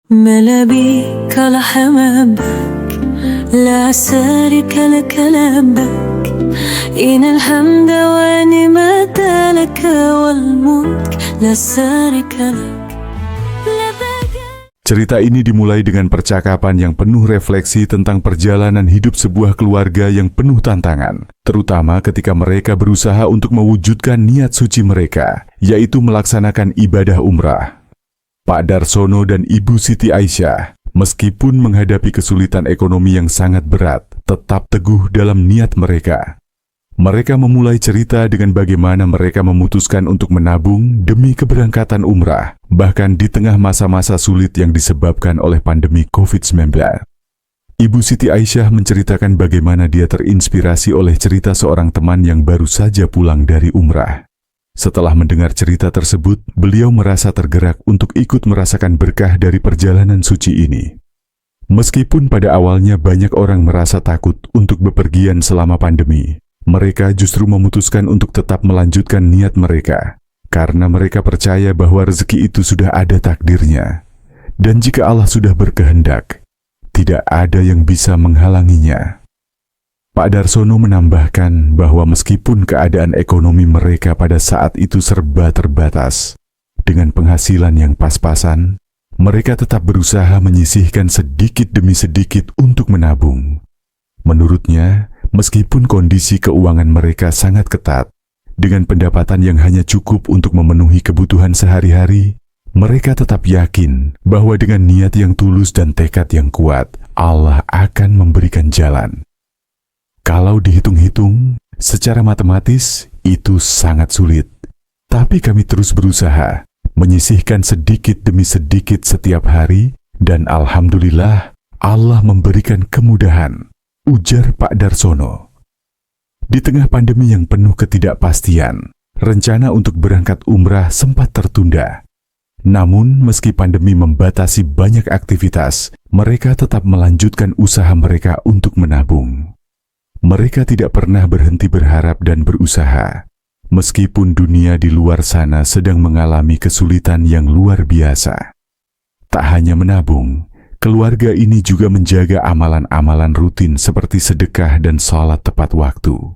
ملا بيك لحمامك لا شريك لك لبك إن الحمد ونعمة لك والملك لا شريك لك. Cerita ini dimulai dengan percakapan yang penuh refleksi tentang perjalanan hidup sebuah keluarga yang penuh tantangan, terutama ketika mereka berusaha untuk mewujudkan niat suci mereka, yaitu melaksanakan ibadah umrah. Pak Darsono dan Ibu Siti Aisyah, meskipun menghadapi kesulitan ekonomi yang sangat berat, tetap teguh dalam niat mereka. Mereka memulai cerita dengan bagaimana mereka memutuskan untuk menabung demi keberangkatan umrah, bahkan di tengah masa-masa sulit yang disebabkan oleh pandemi COVID-19. Ibu Siti Aisyah menceritakan bagaimana dia terinspirasi oleh cerita seorang teman yang baru saja pulang dari umrah. Setelah mendengar cerita tersebut, beliau merasa tergerak untuk ikut merasakan berkah dari perjalanan suci ini. Meskipun pada awalnya banyak orang merasa takut untuk bepergian selama pandemi, mereka justru memutuskan untuk tetap melanjutkan niat mereka, karena mereka percaya bahwa rezeki itu sudah ada takdirnya. Dan jika Allah sudah berkehendak, tidak ada yang bisa menghalanginya. Pak Darsono menambahkan bahwa meskipun keadaan ekonomi mereka pada saat itu serba terbatas, dengan penghasilan yang pas-pasan, mereka tetap berusaha menyisihkan sedikit demi sedikit untuk menabung. Menurutnya, meskipun kondisi keuangan mereka sangat ketat, dengan pendapatan yang hanya cukup untuk memenuhi kebutuhan sehari-hari, mereka tetap yakin bahwa dengan niat yang tulus dan tekad yang kuat, Allah akan memberikan jalan. Kalau dihitung-hitung, secara matematis itu sangat sulit. Tapi kami terus berusaha, menyisihkan sedikit demi sedikit setiap hari, dan alhamdulillah Allah memberikan kemudahan, ujar Pak Darsono. Di tengah pandemi yang penuh ketidakpastian, rencana untuk berangkat umrah sempat tertunda. Namun, meski pandemi membatasi banyak aktivitas, mereka tetap melanjutkan usaha mereka untuk menabung. Mereka tidak pernah berhenti berharap dan berusaha, meskipun dunia di luar sana sedang mengalami kesulitan yang luar biasa. Tak hanya menabung, keluarga ini juga menjaga amalan-amalan rutin seperti sedekah dan salat tepat waktu.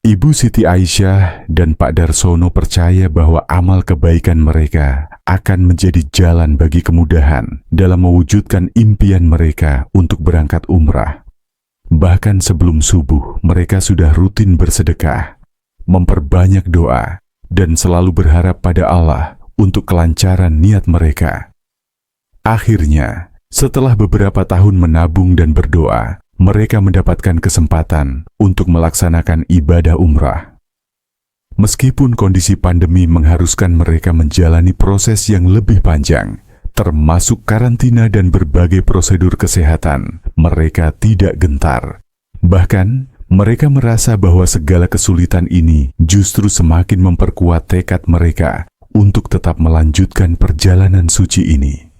Ibu Siti Aisyah dan Pak Darsono percaya bahwa amal kebaikan mereka akan menjadi jalan bagi kemudahan dalam mewujudkan impian mereka untuk berangkat umrah. Bahkan sebelum subuh, mereka sudah rutin bersedekah, memperbanyak doa, dan selalu berharap pada Allah untuk kelancaran niat mereka. Akhirnya, setelah beberapa tahun menabung dan berdoa, mereka mendapatkan kesempatan untuk melaksanakan ibadah umrah. Meskipun kondisi pandemi mengharuskan mereka menjalani proses yang lebih panjang, termasuk karantina dan berbagai prosedur kesehatan, mereka tidak gentar. Bahkan, mereka merasa bahwa segala kesulitan ini justru semakin memperkuat tekad mereka untuk tetap melanjutkan perjalanan suci ini.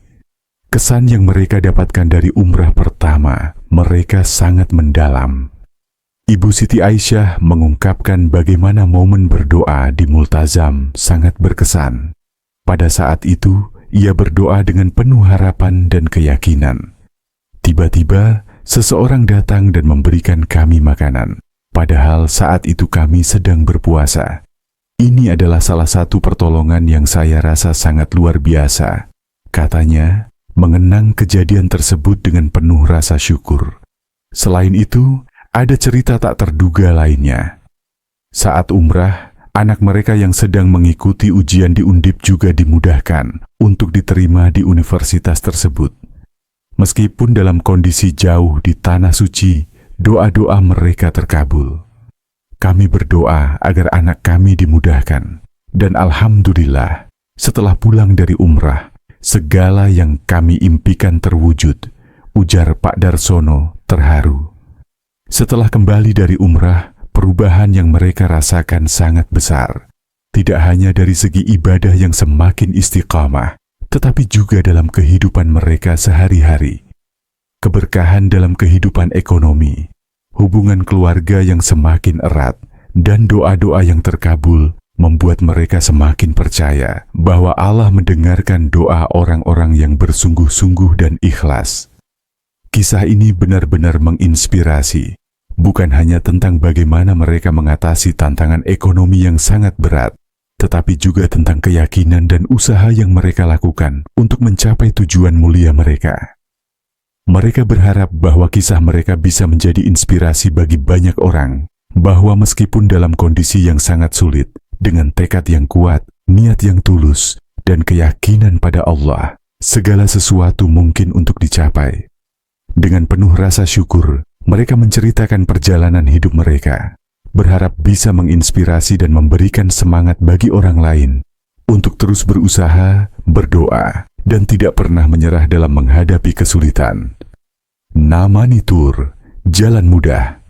Kesan yang mereka dapatkan dari umrah pertama, mereka sangat mendalam. Ibu Siti Aisyah mengungkapkan bagaimana momen berdoa di multazam sangat berkesan. Pada saat itu, ia berdoa dengan penuh harapan dan keyakinan. Tiba-tiba, seseorang datang dan memberikan kami makanan, padahal saat itu kami sedang berpuasa. Ini adalah salah satu pertolongan yang saya rasa sangat luar biasa. Katanya, mengenang kejadian tersebut dengan penuh rasa syukur. Selain itu, ada cerita tak terduga lainnya. Saat umrah, anak mereka yang sedang mengikuti ujian di Undip juga dimudahkan untuk diterima di universitas tersebut. Meskipun dalam kondisi jauh di tanah suci, doa-doa mereka terkabul. Kami berdoa agar anak kami dimudahkan. Dan alhamdulillah, setelah pulang dari umrah, segala yang kami impikan terwujud, ujar Pak Darsono terharu. Setelah kembali dari umrah, perubahan yang mereka rasakan sangat besar. Tidak hanya dari segi ibadah yang semakin istiqamah, tetapi juga dalam kehidupan mereka sehari-hari. Keberkahan dalam kehidupan ekonomi, hubungan keluarga yang semakin erat, dan doa-doa yang terkabul membuat mereka semakin percaya bahwa Allah mendengarkan doa orang-orang yang bersungguh-sungguh dan ikhlas. Kisah ini benar-benar menginspirasi, bukan hanya tentang bagaimana mereka mengatasi tantangan ekonomi yang sangat berat, tetapi juga tentang keyakinan dan usaha yang mereka lakukan untuk mencapai tujuan mulia mereka. Mereka berharap bahwa kisah mereka bisa menjadi inspirasi bagi banyak orang, bahwa meskipun dalam kondisi yang sangat sulit, dengan tekad yang kuat, niat yang tulus, dan keyakinan pada Allah, segala sesuatu mungkin untuk dicapai. Dengan penuh rasa syukur, mereka menceritakan perjalanan hidup mereka, berharap bisa menginspirasi dan memberikan semangat bagi orang lain untuk terus berusaha, berdoa, dan tidak pernah menyerah dalam menghadapi kesulitan. Namani Tour, jalan mudah.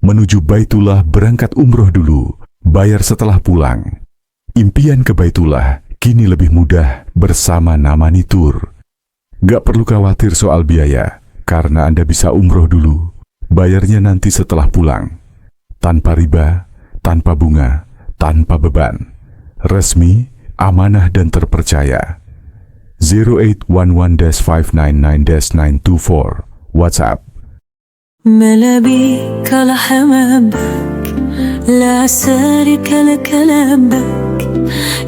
Menuju Baitullah berangkat umroh dulu, bayar setelah pulang. Impian ke Baitullah kini lebih mudah bersama Namani Tour. Gak perlu khawatir soal biaya, karena Anda bisa umroh dulu, bayarnya nanti setelah pulang. Tanpa riba, tanpa bunga, tanpa beban. Resmi, amanah dan terpercaya. 0811-599-924 WhatsApp. ملا بيك لحم أبك لا شريك لك لبك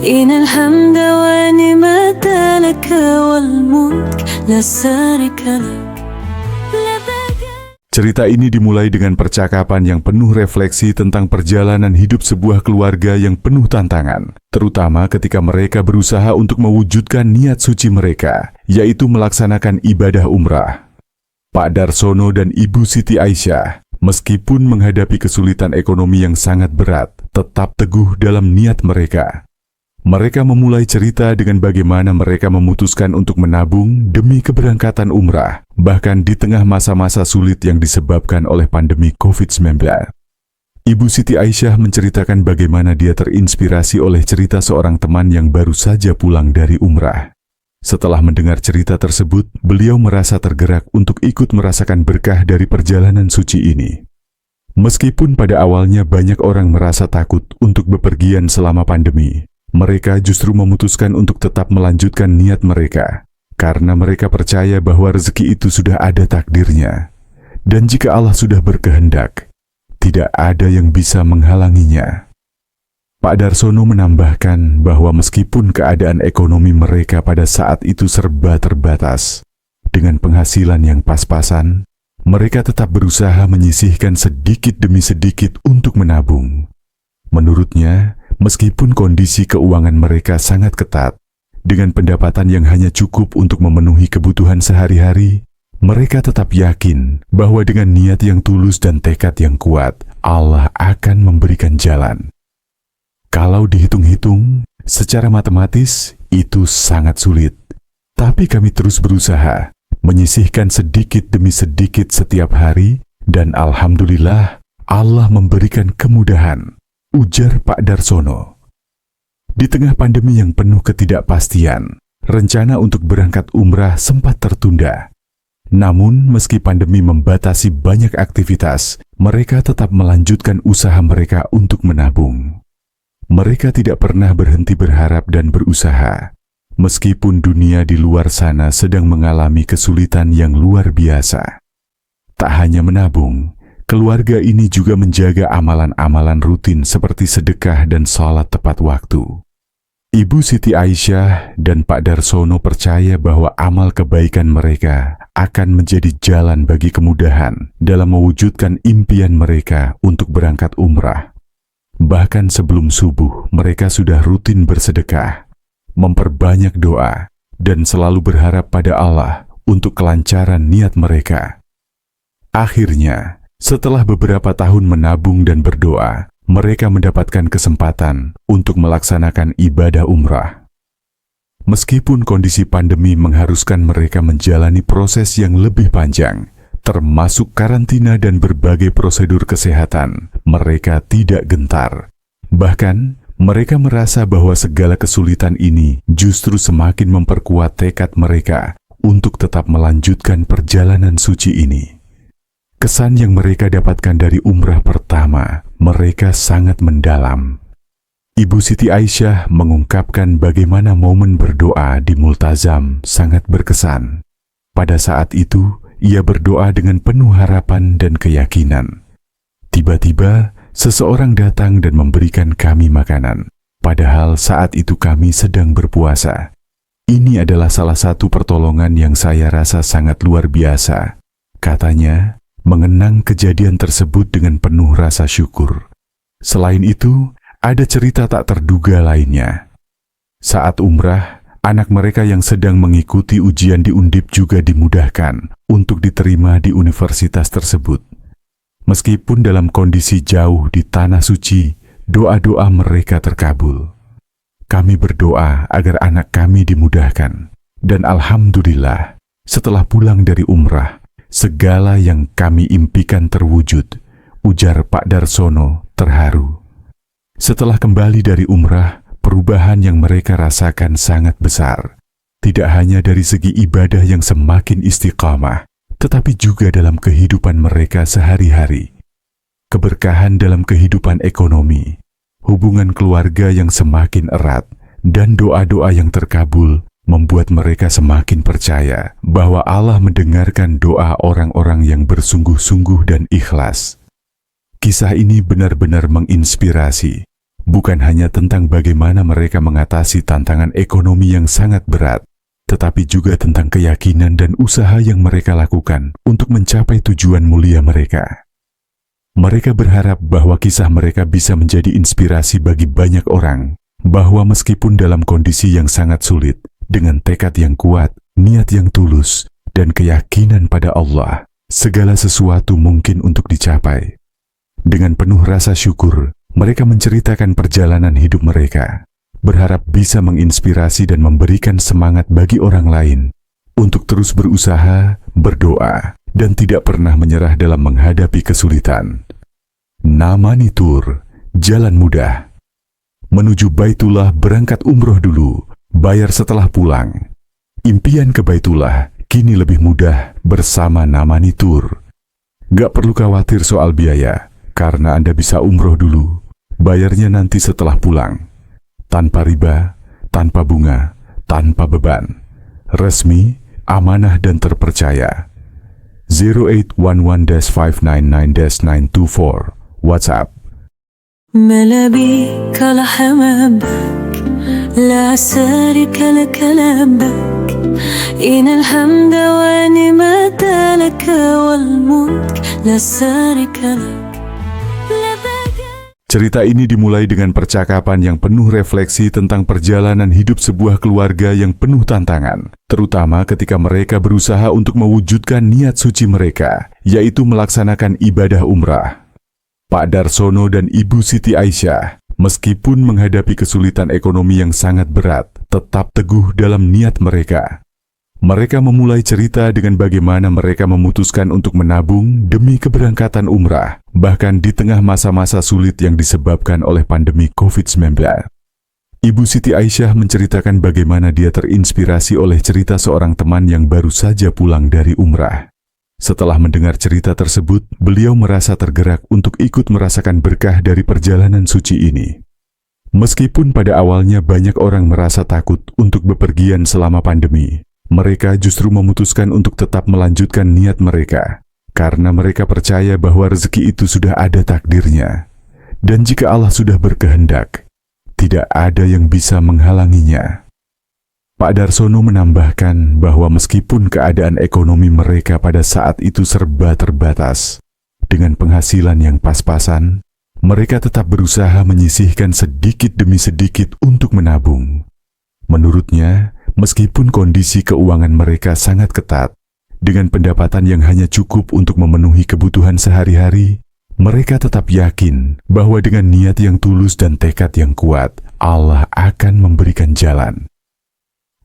إن الحمد والنعمة لك والملك لا شريك لك. Cerita ini dimulai dengan percakapan yang penuh refleksi tentang perjalanan hidup sebuah keluarga yang penuh tantangan, terutama ketika mereka berusaha untuk mewujudkan niat suci mereka, yaitu melaksanakan ibadah umrah. Pak Darsono dan Ibu Siti Aisyah, meskipun menghadapi kesulitan ekonomi yang sangat berat, tetap teguh dalam niat mereka. Mereka memulai cerita dengan bagaimana mereka memutuskan untuk menabung demi keberangkatan umrah, bahkan di tengah masa-masa sulit yang disebabkan oleh pandemi COVID-19. Ibu Siti Aisyah menceritakan bagaimana dia terinspirasi oleh cerita seorang teman yang baru saja pulang dari umrah. Setelah mendengar cerita tersebut, beliau merasa tergerak untuk ikut merasakan berkah dari perjalanan suci ini. Meskipun pada awalnya banyak orang merasa takut untuk bepergian selama pandemi, mereka justru memutuskan untuk tetap melanjutkan niat mereka, karena mereka percaya bahwa rezeki itu sudah ada takdirnya. Dan jika Allah sudah berkehendak, tidak ada yang bisa menghalanginya. Pak Darsono menambahkan bahwa meskipun keadaan ekonomi mereka pada saat itu serba terbatas, dengan penghasilan yang pas-pasan, mereka tetap berusaha menyisihkan sedikit demi sedikit untuk menabung. Menurutnya, meskipun kondisi keuangan mereka sangat ketat, dengan pendapatan yang hanya cukup untuk memenuhi kebutuhan sehari-hari, mereka tetap yakin bahwa dengan niat yang tulus dan tekad yang kuat, Allah akan memberikan jalan. Kalau dihitung-hitung, secara matematis itu sangat sulit. Tapi kami terus berusaha, menyisihkan sedikit demi sedikit setiap hari, dan alhamdulillah Allah memberikan kemudahan, ujar Pak Darsono. Di tengah pandemi yang penuh ketidakpastian, rencana untuk berangkat umrah sempat tertunda. Namun, meski pandemi membatasi banyak aktivitas, mereka tetap melanjutkan usaha mereka untuk menabung. Mereka tidak pernah berhenti berharap dan berusaha, meskipun dunia di luar sana sedang mengalami kesulitan yang luar biasa. Tak hanya menabung, keluarga ini juga menjaga amalan-amalan rutin seperti sedekah dan salat tepat waktu. Ibu Siti Aisyah dan Pak Darsono percaya bahwa amal kebaikan mereka akan menjadi jalan bagi kemudahan dalam mewujudkan impian mereka untuk berangkat umrah. Bahkan sebelum subuh, mereka sudah rutin bersedekah, memperbanyak doa, dan selalu berharap pada Allah untuk kelancaran niat mereka. Akhirnya, setelah beberapa tahun menabung dan berdoa, mereka mendapatkan kesempatan untuk melaksanakan ibadah umrah. Meskipun kondisi pandemi mengharuskan mereka menjalani proses yang lebih panjang, termasuk karantina dan berbagai prosedur kesehatan, mereka tidak gentar. Bahkan, mereka merasa bahwa segala kesulitan ini justru semakin memperkuat tekad mereka untuk tetap melanjutkan perjalanan suci ini. Kesan yang mereka dapatkan dari umrah pertama, mereka sangat mendalam. Ibu Siti Aisyah mengungkapkan bagaimana momen berdoa di multazam sangat berkesan. Pada saat itu, ia berdoa dengan penuh harapan dan keyakinan. Tiba-tiba, seseorang datang dan memberikan kami makanan. Padahal saat itu kami sedang berpuasa. Ini adalah salah satu pertolongan yang saya rasa sangat luar biasa. Katanya, mengenang kejadian tersebut dengan penuh rasa syukur. Selain itu, ada cerita tak terduga lainnya. Saat umrah, anak mereka yang sedang mengikuti ujian di Undip juga dimudahkan untuk diterima di universitas tersebut. Meskipun dalam kondisi jauh di tanah suci, doa-doa mereka terkabul. Kami berdoa agar anak kami dimudahkan. Dan alhamdulillah, setelah pulang dari umrah, segala yang kami impikan terwujud, ujar Pak Darsono terharu. Setelah kembali dari umrah, perubahan yang mereka rasakan sangat besar. Tidak hanya dari segi ibadah yang semakin istiqamah, tetapi juga dalam kehidupan mereka sehari-hari. Keberkahan dalam kehidupan ekonomi, hubungan keluarga yang semakin erat, dan doa-doa yang terkabul membuat mereka semakin percaya bahwa Allah mendengarkan doa orang-orang yang bersungguh-sungguh dan ikhlas. Kisah ini benar-benar menginspirasi, bukan hanya tentang bagaimana mereka mengatasi tantangan ekonomi yang sangat berat, tetapi juga tentang keyakinan dan usaha yang mereka lakukan untuk mencapai tujuan mulia mereka. Mereka berharap bahwa kisah mereka bisa menjadi inspirasi bagi banyak orang, bahwa meskipun dalam kondisi yang sangat sulit, dengan tekad yang kuat, niat yang tulus, dan keyakinan pada Allah, segala sesuatu mungkin untuk dicapai. Dengan penuh rasa syukur, mereka menceritakan perjalanan hidup mereka, berharap bisa menginspirasi dan memberikan semangat bagi orang lain untuk terus berusaha, berdoa, dan tidak pernah menyerah dalam menghadapi kesulitan. Namani Tour, jalan mudah. Menuju Baitullah berangkat umroh dulu, bayar setelah pulang. Impian ke Baitullah kini lebih mudah bersama Namani Tour. Gak perlu khawatir soal biaya, karena Anda bisa umroh dulu, bayarnya nanti setelah pulang. Tanpa riba, tanpa bunga, tanpa beban. Resmi, amanah dan terpercaya. 0811-599-924 WhatsApp. ملابيك لحمامك لا شريك لك لبك إن الحمد ونعمة لك والملك لا شريك لك. Cerita ini dimulai dengan percakapan yang penuh refleksi tentang perjalanan hidup sebuah keluarga yang penuh tantangan, terutama ketika mereka berusaha untuk mewujudkan niat suci mereka, yaitu melaksanakan ibadah umrah. Pak Darsono dan Ibu Siti Aisyah, meskipun menghadapi kesulitan ekonomi yang sangat berat, tetap teguh dalam niat mereka. Mereka memulai cerita dengan bagaimana mereka memutuskan untuk menabung demi keberangkatan umrah, bahkan di tengah masa-masa sulit yang disebabkan oleh pandemi COVID-19. Ibu Siti Aisyah menceritakan bagaimana dia terinspirasi oleh cerita seorang teman yang baru saja pulang dari umrah. Setelah mendengar cerita tersebut, beliau merasa tergerak untuk ikut merasakan berkah dari perjalanan suci ini. Meskipun pada awalnya banyak orang merasa takut untuk bepergian selama pandemi, mereka justru memutuskan untuk tetap melanjutkan niat mereka, karena mereka percaya bahwa rezeki itu sudah ada takdirnya. Dan jika Allah sudah berkehendak, tidak ada yang bisa menghalanginya. Pak Darsono menambahkan bahwa meskipun keadaan ekonomi mereka pada saat itu serba terbatas, dengan penghasilan yang pas-pasan, mereka tetap berusaha menyisihkan sedikit demi sedikit untuk menabung. Menurutnya, meskipun kondisi keuangan mereka sangat ketat, dengan pendapatan yang hanya cukup untuk memenuhi kebutuhan sehari-hari, mereka tetap yakin bahwa dengan niat yang tulus dan tekad yang kuat, Allah akan memberikan jalan.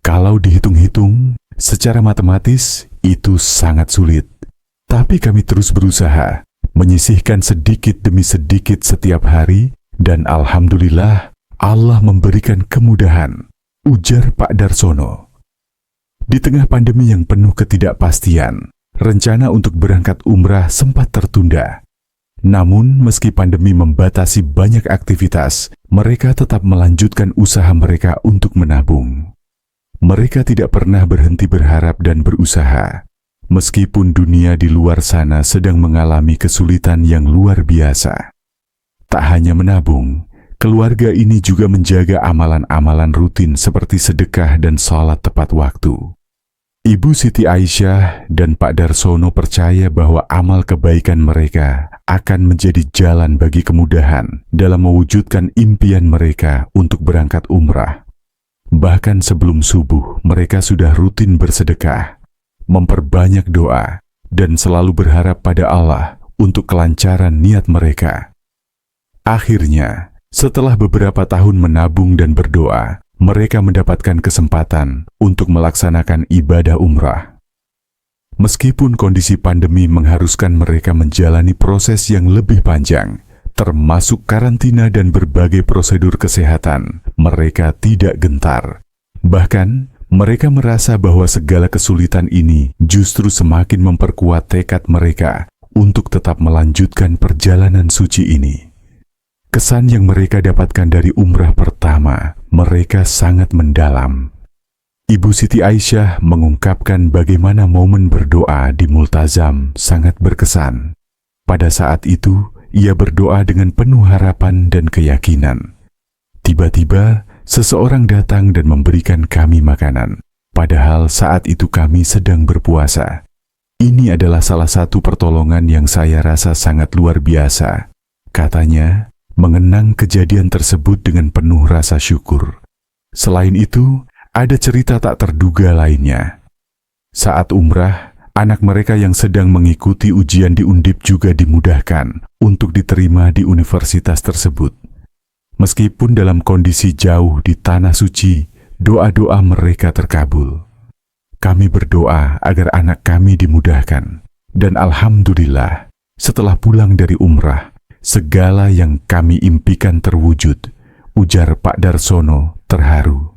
Kalau dihitung-hitung, secara matematis itu sangat sulit. Tapi kami terus berusaha, menyisihkan sedikit demi sedikit setiap hari, dan alhamdulillah Allah memberikan kemudahan, ujar Pak Darsono. Di tengah pandemi yang penuh ketidakpastian, rencana untuk berangkat umrah sempat tertunda. Namun, meski pandemi membatasi banyak aktivitas, mereka tetap melanjutkan usaha mereka untuk menabung. Mereka tidak pernah berhenti berharap dan berusaha, meskipun dunia di luar sana sedang mengalami kesulitan yang luar biasa. Tak hanya menabung, keluarga ini juga menjaga amalan-amalan rutin seperti sedekah dan salat tepat waktu. Ibu Siti Aisyah dan Pak Darsono percaya bahwa amal kebaikan mereka akan menjadi jalan bagi kemudahan dalam mewujudkan impian mereka untuk berangkat umrah. Bahkan sebelum subuh, mereka sudah rutin bersedekah, memperbanyak doa, dan selalu berharap pada Allah untuk kelancaran niat mereka. Akhirnya, setelah beberapa tahun menabung dan berdoa, mereka mendapatkan kesempatan untuk melaksanakan ibadah umrah. Meskipun kondisi pandemi mengharuskan mereka menjalani proses yang lebih panjang, termasuk karantina dan berbagai prosedur kesehatan, mereka tidak gentar. Bahkan, mereka merasa bahwa segala kesulitan ini justru semakin memperkuat tekad mereka untuk tetap melanjutkan perjalanan suci ini. Kesan yang mereka dapatkan dari umrah pertama, mereka sangat mendalam. Ibu Siti Aisyah mengungkapkan bagaimana momen berdoa di Multazam sangat berkesan. Pada saat itu, ia berdoa dengan penuh harapan dan keyakinan. Tiba-tiba, seseorang datang dan memberikan kami makanan, padahal saat itu kami sedang berpuasa. Ini adalah salah satu pertolongan yang saya rasa sangat luar biasa, katanya, mengenang kejadian tersebut dengan penuh rasa syukur. Selain itu, ada cerita tak terduga lainnya. Saat umrah, anak mereka yang sedang mengikuti ujian di Undip juga dimudahkan untuk diterima di universitas tersebut. Meskipun dalam kondisi jauh di tanah suci, doa-doa mereka terkabul. Kami berdoa agar anak kami dimudahkan. Dan alhamdulillah, setelah pulang dari umrah, segala yang kami impikan terwujud, ujar Pak Darsono terharu.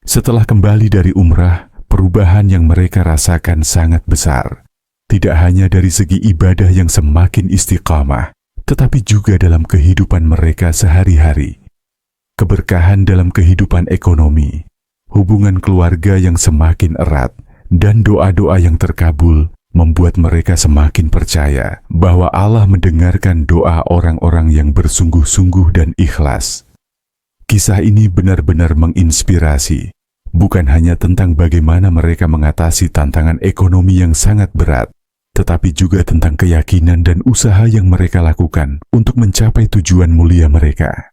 Setelah kembali dari umrah, perubahan yang mereka rasakan sangat besar. Tidak hanya dari segi ibadah yang semakin istiqamah, tetapi juga dalam kehidupan mereka sehari-hari. Keberkahan dalam kehidupan ekonomi, hubungan keluarga yang semakin erat, dan doa-doa yang terkabul membuat mereka semakin percaya bahwa Allah mendengarkan doa orang-orang yang bersungguh-sungguh dan ikhlas. Kisah ini benar-benar menginspirasi, bukan hanya tentang bagaimana mereka mengatasi tantangan ekonomi yang sangat berat, tetapi juga tentang keyakinan dan usaha yang mereka lakukan untuk mencapai tujuan mulia mereka.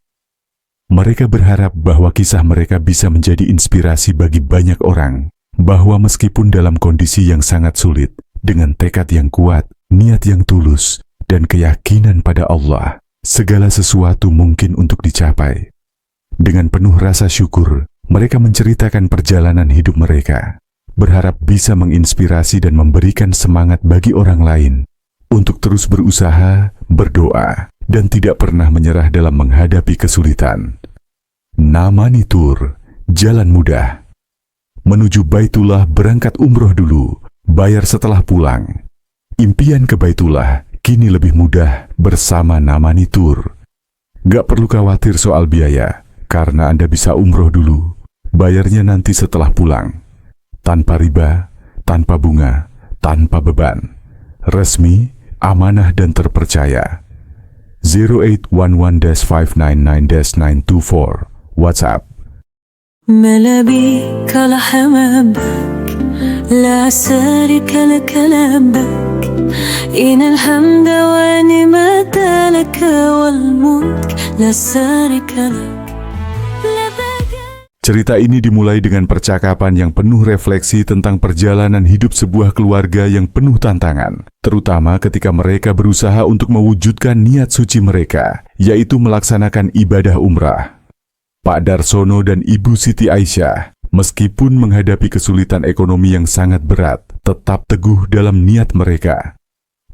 Mereka berharap bahwa kisah mereka bisa menjadi inspirasi bagi banyak orang, bahwa meskipun dalam kondisi yang sangat sulit, dengan tekad yang kuat, niat yang tulus, dan keyakinan pada Allah, segala sesuatu mungkin untuk dicapai. Dengan penuh rasa syukur, mereka menceritakan perjalanan hidup mereka, berharap bisa menginspirasi dan memberikan semangat bagi orang lain untuk terus berusaha, berdoa, dan tidak pernah menyerah dalam menghadapi kesulitan. Namani Tour, jalan mudah. Menuju Baitullah berangkat umroh dulu, bayar setelah pulang. Impian ke Baitullah kini lebih mudah bersama Namani Tour. Gak perlu khawatir soal biaya, karena Anda bisa umroh dulu, bayarnya nanti setelah pulang. Tanpa riba, tanpa bunga, tanpa beban. Resmi, amanah dan terpercaya. 0811-599-924 WhatsApp. ملا بيك لحم بك لا شريك لك لبك إن الحمد ونعمة لك والملك لا شريك لك. Cerita ini dimulai dengan percakapan yang penuh refleksi tentang perjalanan hidup sebuah keluarga yang penuh tantangan, terutama ketika mereka berusaha untuk mewujudkan niat suci mereka, yaitu melaksanakan ibadah umrah. Pak Darsono dan Ibu Siti Aisyah, meskipun menghadapi kesulitan ekonomi yang sangat berat, tetap teguh dalam niat mereka.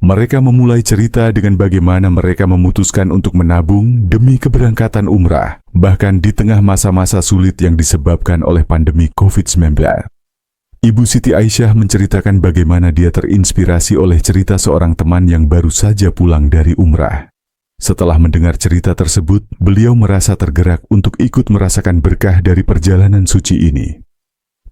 Mereka memulai cerita dengan bagaimana mereka memutuskan untuk menabung demi keberangkatan umrah, bahkan di tengah masa-masa sulit yang disebabkan oleh pandemi COVID-19. Ibu Siti Aisyah menceritakan bagaimana dia terinspirasi oleh cerita seorang teman yang baru saja pulang dari umrah. Setelah mendengar cerita tersebut, beliau merasa tergerak untuk ikut merasakan berkah dari perjalanan suci ini.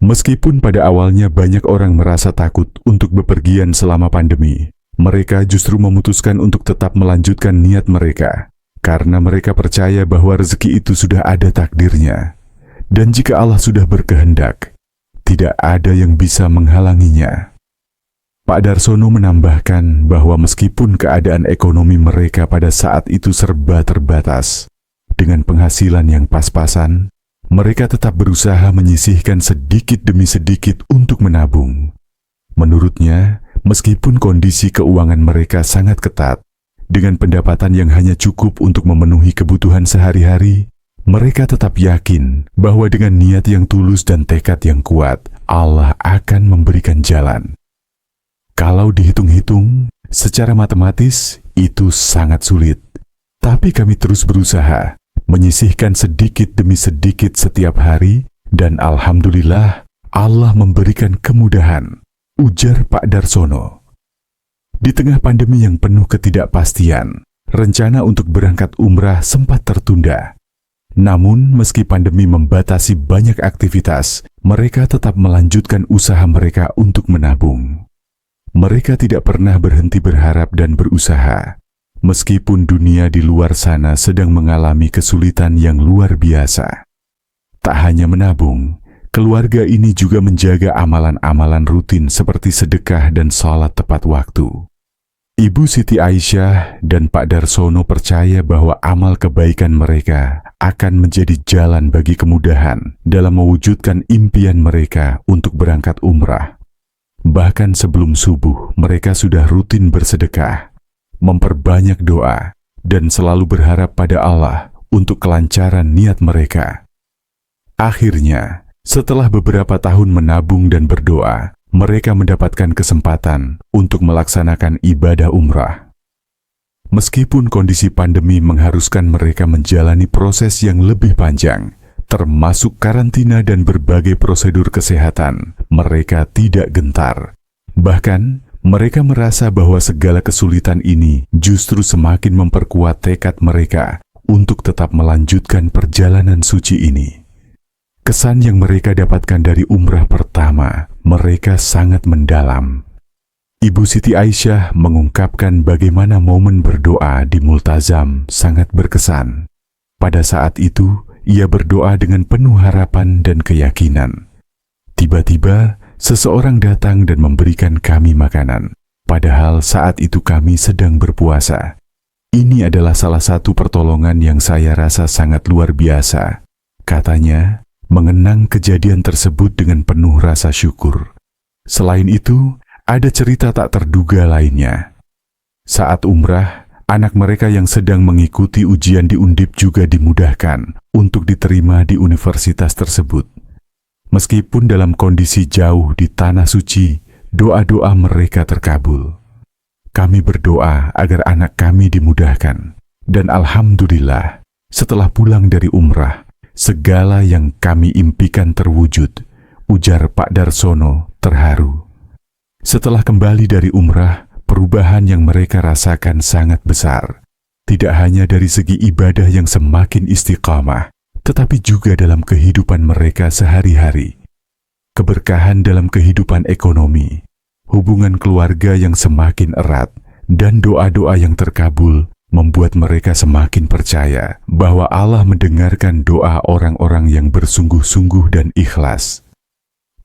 Meskipun pada awalnya banyak orang merasa takut untuk bepergian selama pandemi, mereka justru memutuskan untuk tetap melanjutkan niat mereka, karena mereka percaya bahwa rezeki itu sudah ada takdirnya. Dan jika Allah sudah berkehendak, tidak ada yang bisa menghalanginya. Pak Darsono menambahkan bahwa meskipun keadaan ekonomi mereka pada saat itu serba terbatas, dengan penghasilan yang pas-pasan, mereka tetap berusaha menyisihkan sedikit demi sedikit untuk menabung. Menurutnya, meskipun kondisi keuangan mereka sangat ketat, dengan pendapatan yang hanya cukup untuk memenuhi kebutuhan sehari-hari, mereka tetap yakin bahwa dengan niat yang tulus dan tekad yang kuat, Allah akan memberikan jalan. Kalau dihitung-hitung, secara matematis itu sangat sulit. Tapi kami terus berusaha, menyisihkan sedikit demi sedikit setiap hari, dan alhamdulillah Allah memberikan kemudahan, ujar Pak Darsono. Di tengah pandemi yang penuh ketidakpastian, rencana untuk berangkat umrah sempat tertunda. Namun, meski pandemi membatasi banyak aktivitas, mereka tetap melanjutkan usaha mereka untuk menabung. Mereka tidak pernah berhenti berharap dan berusaha, meskipun dunia di luar sana sedang mengalami kesulitan yang luar biasa. Tak hanya menabung, keluarga ini juga menjaga amalan-amalan rutin seperti sedekah dan salat tepat waktu. Ibu Siti Aisyah dan Pak Darsono percaya bahwa amal kebaikan mereka akan menjadi jalan bagi kemudahan dalam mewujudkan impian mereka untuk berangkat umrah. Bahkan sebelum subuh, mereka sudah rutin bersedekah, memperbanyak doa, dan selalu berharap pada Allah untuk kelancaran niat mereka. Akhirnya, setelah beberapa tahun menabung dan berdoa, mereka mendapatkan kesempatan untuk melaksanakan ibadah umrah. Meskipun kondisi pandemi mengharuskan mereka menjalani proses yang lebih panjang, termasuk karantina dan berbagai prosedur kesehatan, mereka tidak gentar. Bahkan, mereka merasa bahwa segala kesulitan ini justru semakin memperkuat tekad mereka untuk tetap melanjutkan perjalanan suci ini. Kesan yang mereka dapatkan dari umrah pertama, mereka sangat mendalam. Ibu Siti Aisyah mengungkapkan bagaimana momen berdoa di Multazam sangat berkesan. Pada saat itu, ia berdoa dengan penuh harapan dan keyakinan. Tiba-tiba, seseorang datang dan memberikan kami makanan, padahal saat itu kami sedang berpuasa. Ini adalah salah satu pertolongan yang saya rasa sangat luar biasa. Katanya, mengenang kejadian tersebut dengan penuh rasa syukur. Selain itu, ada cerita tak terduga lainnya. Saat umrah, anak mereka yang sedang mengikuti ujian di Undip juga dimudahkan untuk diterima di universitas tersebut. Meskipun dalam kondisi jauh di tanah suci, doa-doa mereka terkabul. Kami berdoa agar anak kami dimudahkan. Dan alhamdulillah, setelah pulang dari umrah, segala yang kami impikan terwujud, ujar Pak Darsono terharu. Setelah kembali dari umrah, perubahan yang mereka rasakan sangat besar. Tidak hanya dari segi ibadah yang semakin istiqamah, tetapi juga dalam kehidupan mereka sehari-hari. Keberkahan dalam kehidupan ekonomi, hubungan keluarga yang semakin erat, dan doa-doa yang terkabul membuat mereka semakin percaya bahwa Allah mendengarkan doa orang-orang yang bersungguh-sungguh dan ikhlas.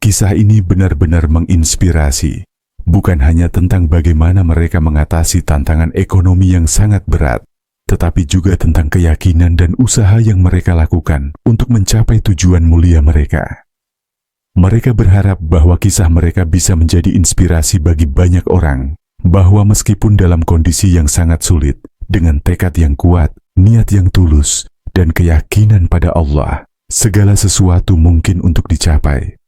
Kisah ini benar-benar menginspirasi, bukan hanya tentang bagaimana mereka mengatasi tantangan ekonomi yang sangat berat, tetapi juga tentang keyakinan dan usaha yang mereka lakukan untuk mencapai tujuan mulia mereka. Mereka berharap bahwa kisah mereka bisa menjadi inspirasi bagi banyak orang, bahwa meskipun dalam kondisi yang sangat sulit, dengan tekad yang kuat, niat yang tulus, dan keyakinan pada Allah, segala sesuatu mungkin untuk dicapai.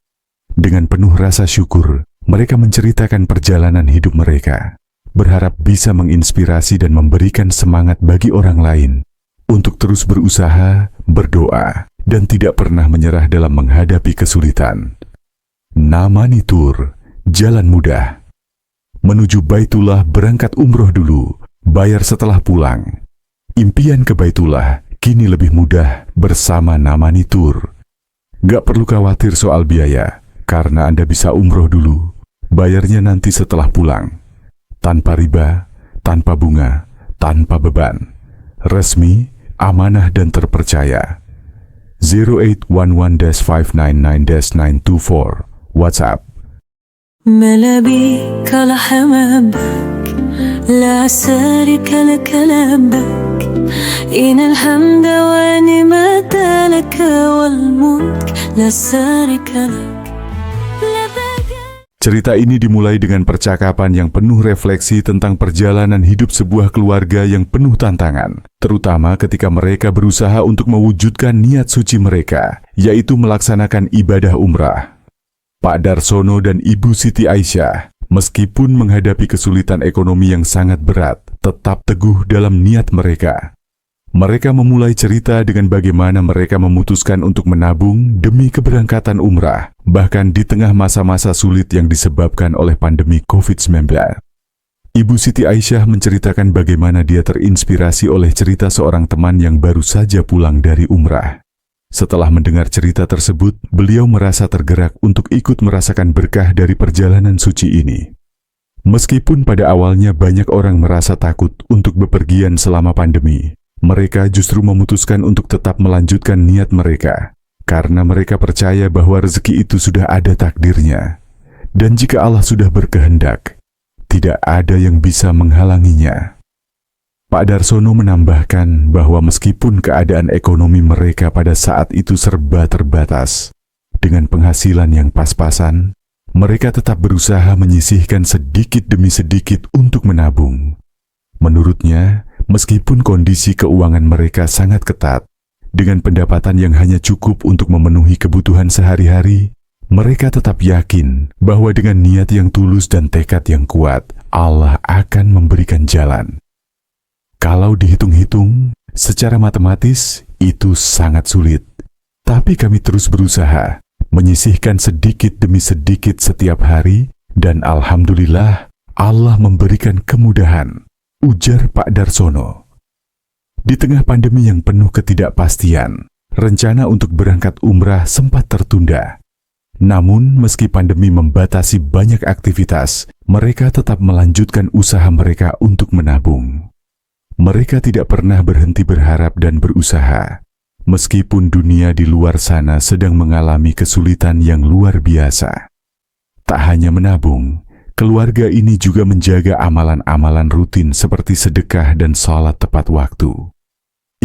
Dengan penuh rasa syukur, mereka menceritakan perjalanan hidup mereka, berharap bisa menginspirasi dan memberikan semangat bagi orang lain untuk terus berusaha, berdoa, dan tidak pernah menyerah dalam menghadapi kesulitan. Namani Tour, jalan mudah. Menuju Baitullah berangkat umroh dulu, bayar setelah pulang. Impian ke Baitullah kini lebih mudah bersama Namani Tour. Gak perlu khawatir soal biaya, karena Anda bisa umroh dulu, bayarnya nanti setelah pulang. Tanpa riba, tanpa bunga, tanpa beban. Resmi, amanah dan terpercaya. 0811-599-924 WhatsApp. ملا بيك لحم أحبك لا شريك لك لبك إن الحمد والنعمة لك والملك لا شريك لك. Cerita ini dimulai dengan percakapan yang penuh refleksi tentang perjalanan hidup sebuah keluarga yang penuh tantangan, terutama ketika mereka berusaha untuk mewujudkan niat suci mereka, yaitu melaksanakan ibadah umrah. Pak Darsono dan Ibu Siti Aisyah, meskipun menghadapi kesulitan ekonomi yang sangat berat, tetap teguh dalam niat mereka. Mereka memulai cerita dengan bagaimana mereka memutuskan untuk menabung demi keberangkatan umrah, bahkan di tengah masa-masa sulit yang disebabkan oleh pandemi COVID-19. Ibu Siti Aisyah menceritakan bagaimana dia terinspirasi oleh cerita seorang teman yang baru saja pulang dari umrah. Setelah mendengar cerita tersebut, beliau merasa tergerak untuk ikut merasakan berkah dari perjalanan suci ini. Meskipun pada awalnya banyak orang merasa takut untuk bepergian selama pandemi, mereka justru memutuskan untuk tetap melanjutkan niat mereka, karena mereka percaya bahwa rezeki itu sudah ada takdirnya. Dan jika Allah sudah berkehendak, tidak ada yang bisa menghalanginya. Pak Darsono menambahkan bahwa meskipun keadaan ekonomi mereka pada saat itu serba terbatas, dengan penghasilan yang pas-pasan, mereka tetap berusaha menyisihkan sedikit demi sedikit untuk menabung. Menurutnya, meskipun kondisi keuangan mereka sangat ketat, dengan pendapatan yang hanya cukup untuk memenuhi kebutuhan sehari-hari, mereka tetap yakin bahwa dengan niat yang tulus dan tekad yang kuat, Allah akan memberikan jalan. Kalau dihitung-hitung, secara matematis itu sangat sulit. Tapi kami terus berusaha, menyisihkan sedikit demi sedikit setiap hari, dan alhamdulillah Allah memberikan kemudahan, ujar Pak Darsono. Di tengah pandemi yang penuh ketidakpastian, rencana untuk berangkat umrah sempat tertunda. Namun, meski pandemi membatasi banyak aktivitas, mereka tetap melanjutkan usaha mereka untuk menabung. Mereka tidak pernah berhenti berharap dan berusaha, meskipun dunia di luar sana sedang mengalami kesulitan yang luar biasa. Tak hanya menabung, keluarga ini juga menjaga amalan-amalan rutin seperti sedekah dan salat tepat waktu.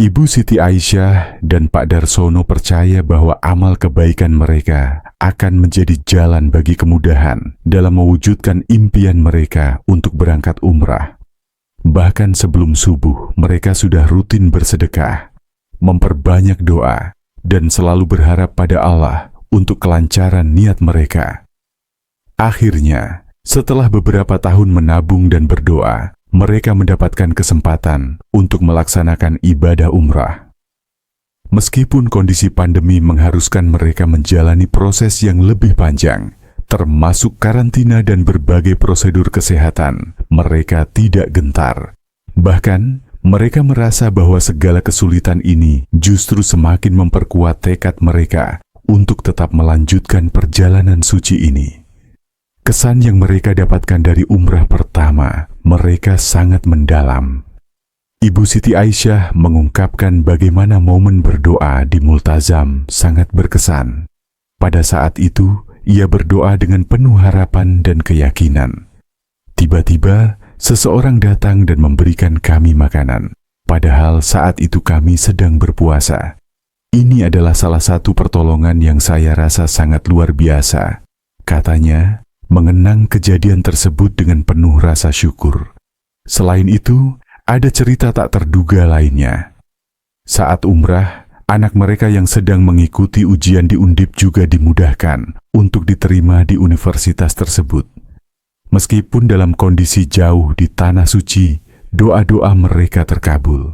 Ibu Siti Aisyah dan Pak Darsono percaya bahwa amal kebaikan mereka akan menjadi jalan bagi kemudahan dalam mewujudkan impian mereka untuk berangkat umrah. Bahkan sebelum subuh, mereka sudah rutin bersedekah, memperbanyak doa, dan selalu berharap pada Allah untuk kelancaran niat mereka. Akhirnya, setelah beberapa tahun menabung dan berdoa, mereka mendapatkan kesempatan untuk melaksanakan ibadah umrah. Meskipun kondisi pandemi mengharuskan mereka menjalani proses yang lebih panjang, termasuk karantina dan berbagai prosedur kesehatan, mereka tidak gentar. Bahkan, mereka merasa bahwa segala kesulitan ini justru semakin memperkuat tekad mereka untuk tetap melanjutkan perjalanan suci ini. Kesan yang mereka dapatkan dari umrah pertama, mereka sangat mendalam. Ibu Siti Aisyah mengungkapkan bagaimana momen berdoa di Multazam sangat berkesan. Pada saat itu, ia berdoa dengan penuh harapan dan keyakinan. Tiba-tiba, seseorang datang dan memberikan kami makanan, padahal saat itu kami sedang berpuasa. Ini adalah salah satu pertolongan yang saya rasa sangat luar biasa. Katanya, mengenang kejadian tersebut dengan penuh rasa syukur. Selain itu, ada cerita tak terduga lainnya. Saat umrah, anak mereka yang sedang mengikuti ujian di Undip juga dimudahkan untuk diterima di universitas tersebut. Meskipun dalam kondisi jauh di tanah suci, doa-doa mereka terkabul.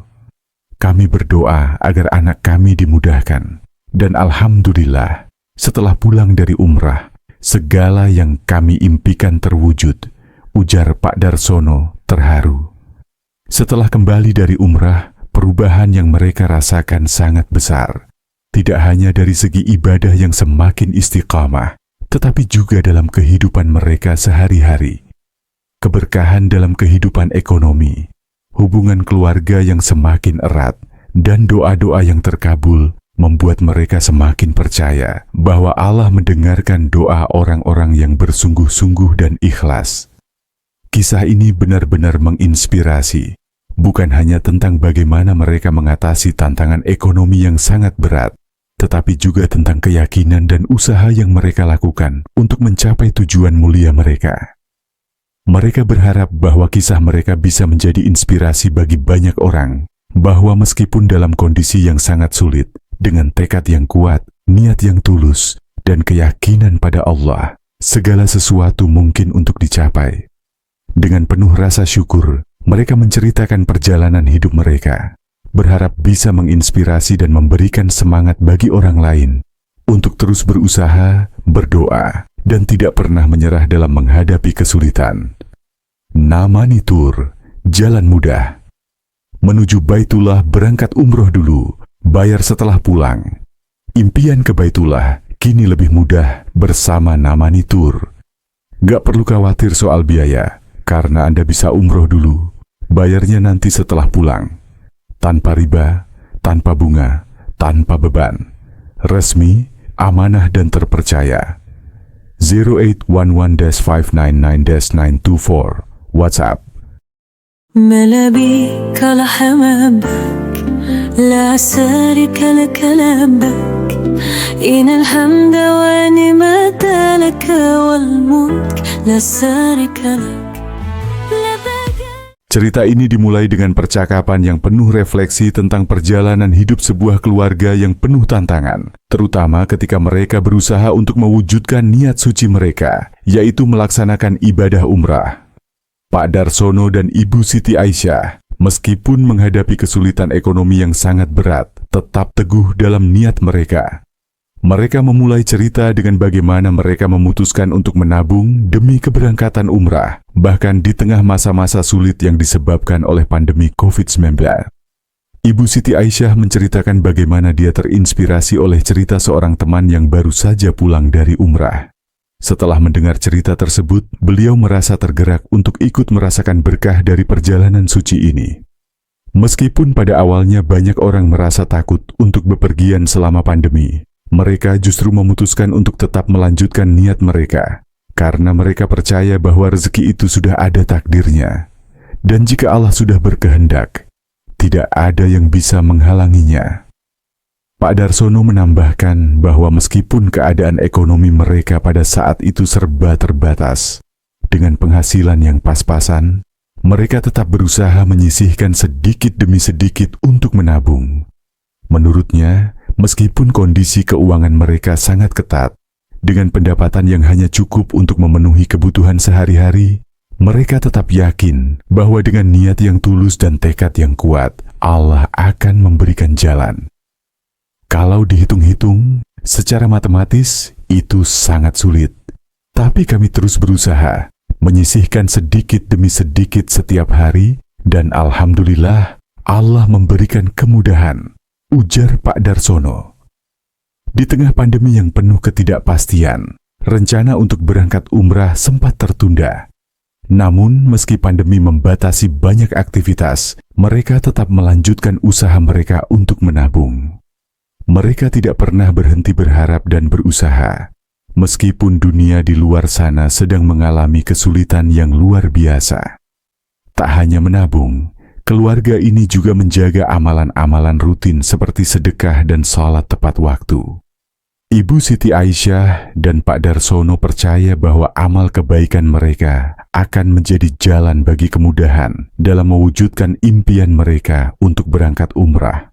Kami berdoa agar anak kami dimudahkan. Dan alhamdulillah, setelah pulang dari umrah, segala yang kami impikan terwujud, ujar Pak Darsono terharu. Setelah kembali dari umrah, perubahan yang mereka rasakan sangat besar. Tidak hanya dari segi ibadah yang semakin istiqamah, tetapi juga dalam kehidupan mereka sehari-hari. Keberkahan dalam kehidupan ekonomi, hubungan keluarga yang semakin erat, dan doa-doa yang terkabul membuat mereka semakin percaya bahwa Allah mendengarkan doa orang-orang yang bersungguh-sungguh dan ikhlas. Kisah ini benar-benar menginspirasi, bukan hanya tentang bagaimana mereka mengatasi tantangan ekonomi yang sangat berat, tetapi juga tentang keyakinan dan usaha yang mereka lakukan untuk mencapai tujuan mulia mereka. Mereka berharap bahwa kisah mereka bisa menjadi inspirasi bagi banyak orang, bahwa meskipun dalam kondisi yang sangat sulit, dengan tekad yang kuat, niat yang tulus, dan keyakinan pada Allah, segala sesuatu mungkin untuk dicapai. Dengan penuh rasa syukur, mereka menceritakan perjalanan hidup mereka, berharap bisa menginspirasi dan memberikan semangat bagi orang lain untuk terus berusaha, berdoa, dan tidak pernah menyerah dalam menghadapi kesulitan. Namani Tour, jalan mudah. Menuju Baitullah berangkat umroh dulu, bayar setelah pulang. Impian ke Baitullah kini lebih mudah bersama Namani Tour. Gak perlu khawatir soal biaya, karena Anda bisa umroh dulu, bayarnya nanti setelah pulang. Tanpa riba, tanpa bunga, tanpa beban. Resmi, amanah dan terpercaya. 0811-599-924 WhatsApp. ملا بيك لحمامك لا شريك لك لبك إن الحمد ونعمة لك والملك لا شريك لك. Cerita ini dimulai dengan percakapan yang penuh refleksi tentang perjalanan hidup sebuah keluarga yang penuh tantangan, terutama ketika mereka berusaha untuk mewujudkan niat suci mereka, yaitu melaksanakan ibadah umrah. Pak Darsono dan Ibu Siti Aisyah, meskipun menghadapi kesulitan ekonomi yang sangat berat, tetap teguh dalam niat mereka. Mereka memulai cerita dengan bagaimana mereka memutuskan untuk menabung demi keberangkatan umrah, bahkan di tengah masa-masa sulit yang disebabkan oleh pandemi COVID-19. Ibu Siti Aisyah menceritakan bagaimana dia terinspirasi oleh cerita seorang teman yang baru saja pulang dari umrah. Setelah mendengar cerita tersebut, beliau merasa tergerak untuk ikut merasakan berkah dari perjalanan suci ini. Meskipun pada awalnya banyak orang merasa takut untuk bepergian selama pandemi, mereka justru memutuskan untuk tetap melanjutkan niat mereka, karena mereka percaya bahwa rezeki itu sudah ada takdirnya. Dan jika Allah sudah berkehendak, tidak ada yang bisa menghalanginya. Pak Darsono menambahkan bahwa meskipun keadaan ekonomi mereka pada saat itu serba terbatas, dengan penghasilan yang pas-pasan, mereka tetap berusaha menyisihkan sedikit demi sedikit untuk menabung. Menurutnya, meskipun kondisi keuangan mereka sangat ketat, dengan pendapatan yang hanya cukup untuk memenuhi kebutuhan sehari-hari, mereka tetap yakin bahwa dengan niat yang tulus dan tekad yang kuat, Allah akan memberikan jalan. Kalau dihitung-hitung, secara matematis itu sangat sulit. Tapi kami terus berusaha, menyisihkan sedikit demi sedikit setiap hari, dan alhamdulillah Allah memberikan kemudahan, ujar Pak Darsono. Di tengah pandemi yang penuh ketidakpastian, rencana untuk berangkat umrah sempat tertunda. Namun, meski pandemi membatasi banyak aktivitas, mereka tetap melanjutkan usaha mereka untuk menabung. Mereka tidak pernah berhenti berharap dan berusaha, meskipun dunia di luar sana sedang mengalami kesulitan yang luar biasa. Tak hanya menabung, keluarga ini juga menjaga amalan-amalan rutin seperti sedekah dan salat tepat waktu. Ibu Siti Aisyah dan Pak Darsono percaya bahwa amal kebaikan mereka akan menjadi jalan bagi kemudahan dalam mewujudkan impian mereka untuk berangkat umrah.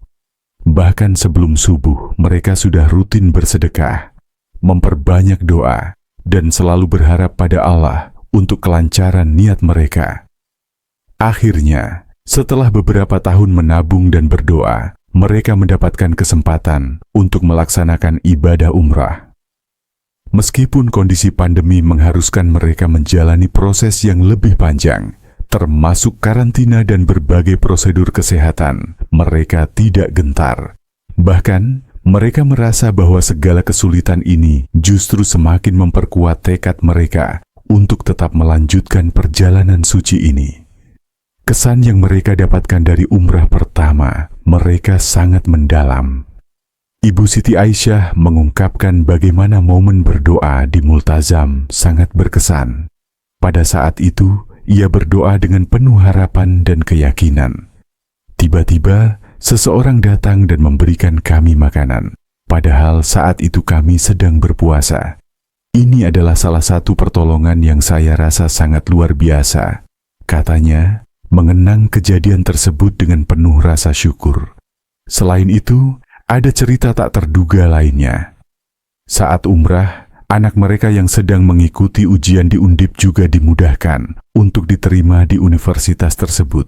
Bahkan sebelum subuh, mereka sudah rutin bersedekah, memperbanyak doa, dan selalu berharap pada Allah untuk kelancaran niat mereka. Akhirnya, setelah beberapa tahun menabung dan berdoa, mereka mendapatkan kesempatan untuk melaksanakan ibadah umrah. Meskipun kondisi pandemi mengharuskan mereka menjalani proses yang lebih panjang, termasuk karantina dan berbagai prosedur kesehatan, mereka tidak gentar. Bahkan, mereka merasa bahwa segala kesulitan ini justru semakin memperkuat tekad mereka untuk tetap melanjutkan perjalanan suci ini. Kesan yang mereka dapatkan dari umrah pertama, mereka sangat mendalam. Ibu Siti Aisyah mengungkapkan bagaimana momen berdoa di Multazam sangat berkesan. Pada saat itu, ia berdoa dengan penuh harapan dan keyakinan. Tiba-tiba, seseorang datang dan memberikan kami makanan. Padahal saat itu kami sedang berpuasa. Ini adalah salah satu pertolongan yang saya rasa sangat luar biasa. Katanya, mengenang kejadian tersebut dengan penuh rasa syukur. Selain itu, ada cerita tak terduga lainnya. Saat umrah, anak mereka yang sedang mengikuti ujian di Undip juga dimudahkan untuk diterima di universitas tersebut.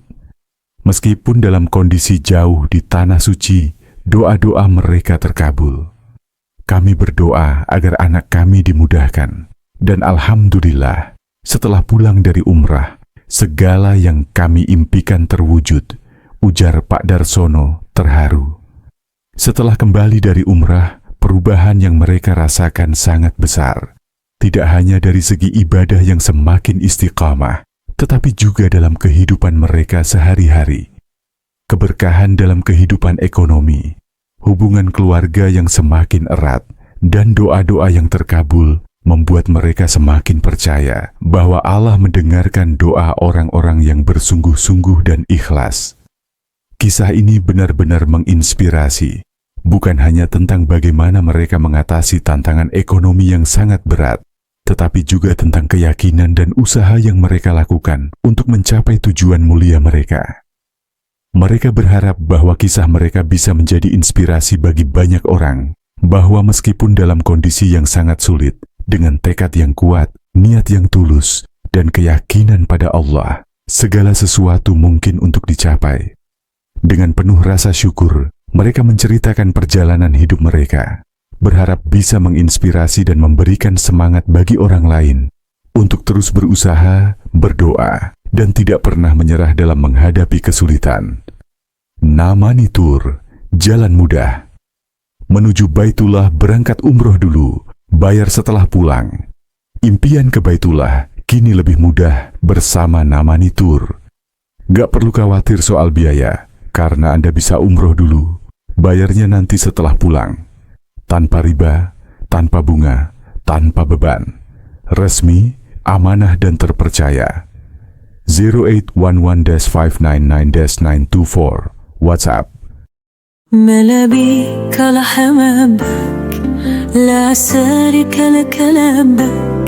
Meskipun dalam kondisi jauh di tanah suci, doa-doa mereka terkabul. Kami berdoa agar anak kami dimudahkan. Dan alhamdulillah, setelah pulang dari umrah, segala yang kami impikan terwujud, ujar Pak Darsono terharu. Setelah kembali dari umrah, perubahan yang mereka rasakan sangat besar. Tidak hanya dari segi ibadah yang semakin istiqamah, tetapi juga dalam kehidupan mereka sehari-hari. Keberkahan dalam kehidupan ekonomi, hubungan keluarga yang semakin erat, dan doa-doa yang terkabul membuat mereka semakin percaya bahwa Allah mendengarkan doa orang-orang yang bersungguh-sungguh dan ikhlas. Kisah ini benar-benar menginspirasi. Bukan hanya tentang bagaimana mereka mengatasi tantangan ekonomi yang sangat berat, tetapi juga tentang keyakinan dan usaha yang mereka lakukan untuk mencapai tujuan mulia mereka. Mereka berharap bahwa kisah mereka bisa menjadi inspirasi bagi banyak orang, bahwa meskipun dalam kondisi yang sangat sulit, dengan tekad yang kuat, niat yang tulus, dan keyakinan pada Allah, segala sesuatu mungkin untuk dicapai. Dengan penuh rasa syukur, mereka menceritakan perjalanan hidup mereka, berharap bisa menginspirasi dan memberikan semangat bagi orang lain untuk terus berusaha, berdoa, dan tidak pernah menyerah dalam menghadapi kesulitan. Namani Tour, jalan mudah. Menuju Baitullah berangkat umroh dulu, bayar setelah pulang. Impian ke Baitullah kini lebih mudah bersama Namani Tour. Gak perlu khawatir soal biaya, karena Anda bisa umroh dulu, bayarnya nanti setelah pulang. Tanpa riba, tanpa bunga, tanpa beban. Resmi, amanah dan terpercaya. 0811-599-924 WhatsApp. ملابيك لحمامك لا سارك لك لبك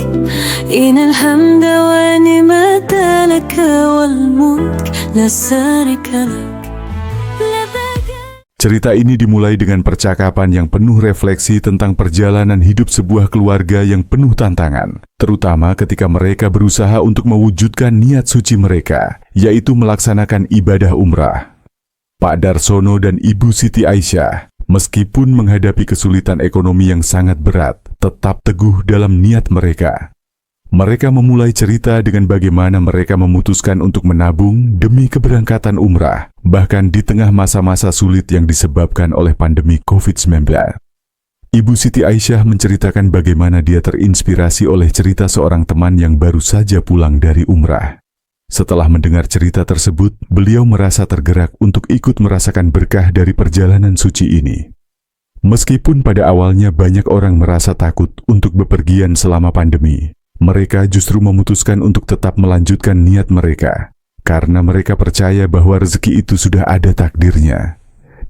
إن الحمد ونعمة لك والملك لا سارك لك. Cerita ini dimulai dengan percakapan yang penuh refleksi tentang perjalanan hidup sebuah keluarga yang penuh tantangan, terutama ketika mereka berusaha untuk mewujudkan niat suci mereka, yaitu melaksanakan ibadah umrah. Pak Darsono dan Ibu Siti Aisyah, meskipun menghadapi kesulitan ekonomi yang sangat berat, tetap teguh dalam niat mereka. Mereka memulai cerita dengan bagaimana mereka memutuskan untuk menabung demi keberangkatan umrah, bahkan di tengah masa-masa sulit yang disebabkan oleh pandemi COVID-19. Ibu Siti Aisyah menceritakan bagaimana dia terinspirasi oleh cerita seorang teman yang baru saja pulang dari umrah. Setelah mendengar cerita tersebut, beliau merasa tergerak untuk ikut merasakan berkah dari perjalanan suci ini. Meskipun pada awalnya banyak orang merasa takut untuk bepergian selama pandemi, mereka justru memutuskan untuk tetap melanjutkan niat mereka, karena mereka percaya bahwa rezeki itu sudah ada takdirnya.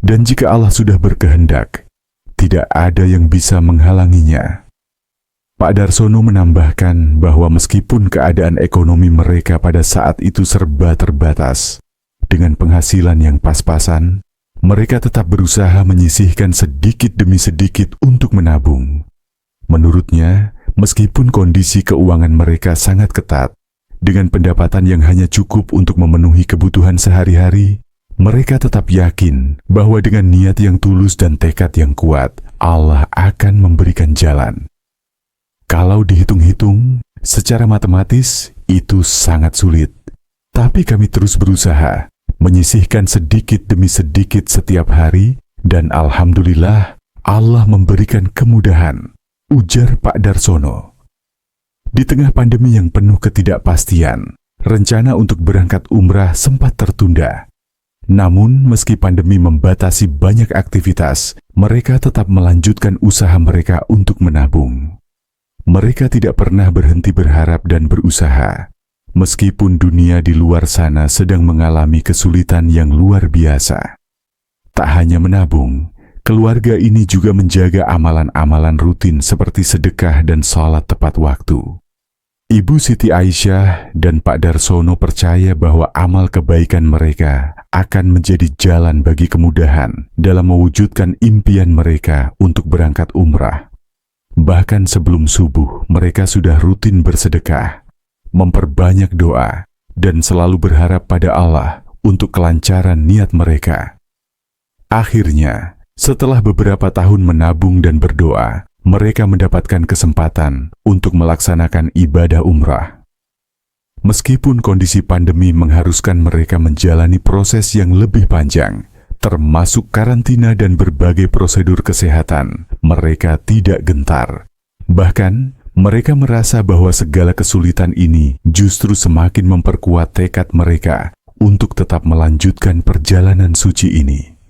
Dan jika Allah sudah berkehendak, tidak ada yang bisa menghalanginya. Pak Darsono menambahkan bahwa meskipun keadaan ekonomi mereka pada saat itu serba terbatas, dengan penghasilan yang pas-pasan, mereka tetap berusaha menyisihkan sedikit demi sedikit untuk menabung. Menurutnya, meskipun kondisi keuangan mereka sangat ketat, dengan pendapatan yang hanya cukup untuk memenuhi kebutuhan sehari-hari, mereka tetap yakin bahwa dengan niat yang tulus dan tekad yang kuat, Allah akan memberikan jalan. Kalau dihitung-hitung, secara matematis itu sangat sulit. Tapi kami terus berusaha, menyisihkan sedikit demi sedikit setiap hari, dan alhamdulillah Allah memberikan kemudahan, ujar Pak Darsono. Di tengah pandemi yang penuh ketidakpastian, rencana untuk berangkat umrah sempat tertunda. Namun, meski pandemi membatasi banyak aktivitas, mereka tetap melanjutkan usaha mereka untuk menabung. Mereka tidak pernah berhenti berharap dan berusaha, meskipun dunia di luar sana sedang mengalami kesulitan yang luar biasa. Tak hanya menabung, keluarga ini juga menjaga amalan-amalan rutin seperti sedekah dan sholat tepat waktu. Ibu Siti Aisyah dan Pak Darsono percaya bahwa amal kebaikan mereka akan menjadi jalan bagi kemudahan dalam mewujudkan impian mereka untuk berangkat umrah. Bahkan sebelum subuh, mereka sudah rutin bersedekah, memperbanyak doa, dan selalu berharap pada Allah untuk kelancaran niat mereka. Akhirnya, setelah beberapa tahun menabung dan berdoa, mereka mendapatkan kesempatan untuk melaksanakan ibadah umrah. Meskipun kondisi pandemi mengharuskan mereka menjalani proses yang lebih panjang, termasuk karantina dan berbagai prosedur kesehatan, mereka tidak gentar. Bahkan, mereka merasa bahwa segala kesulitan ini justru semakin memperkuat tekad mereka untuk tetap melanjutkan perjalanan suci ini.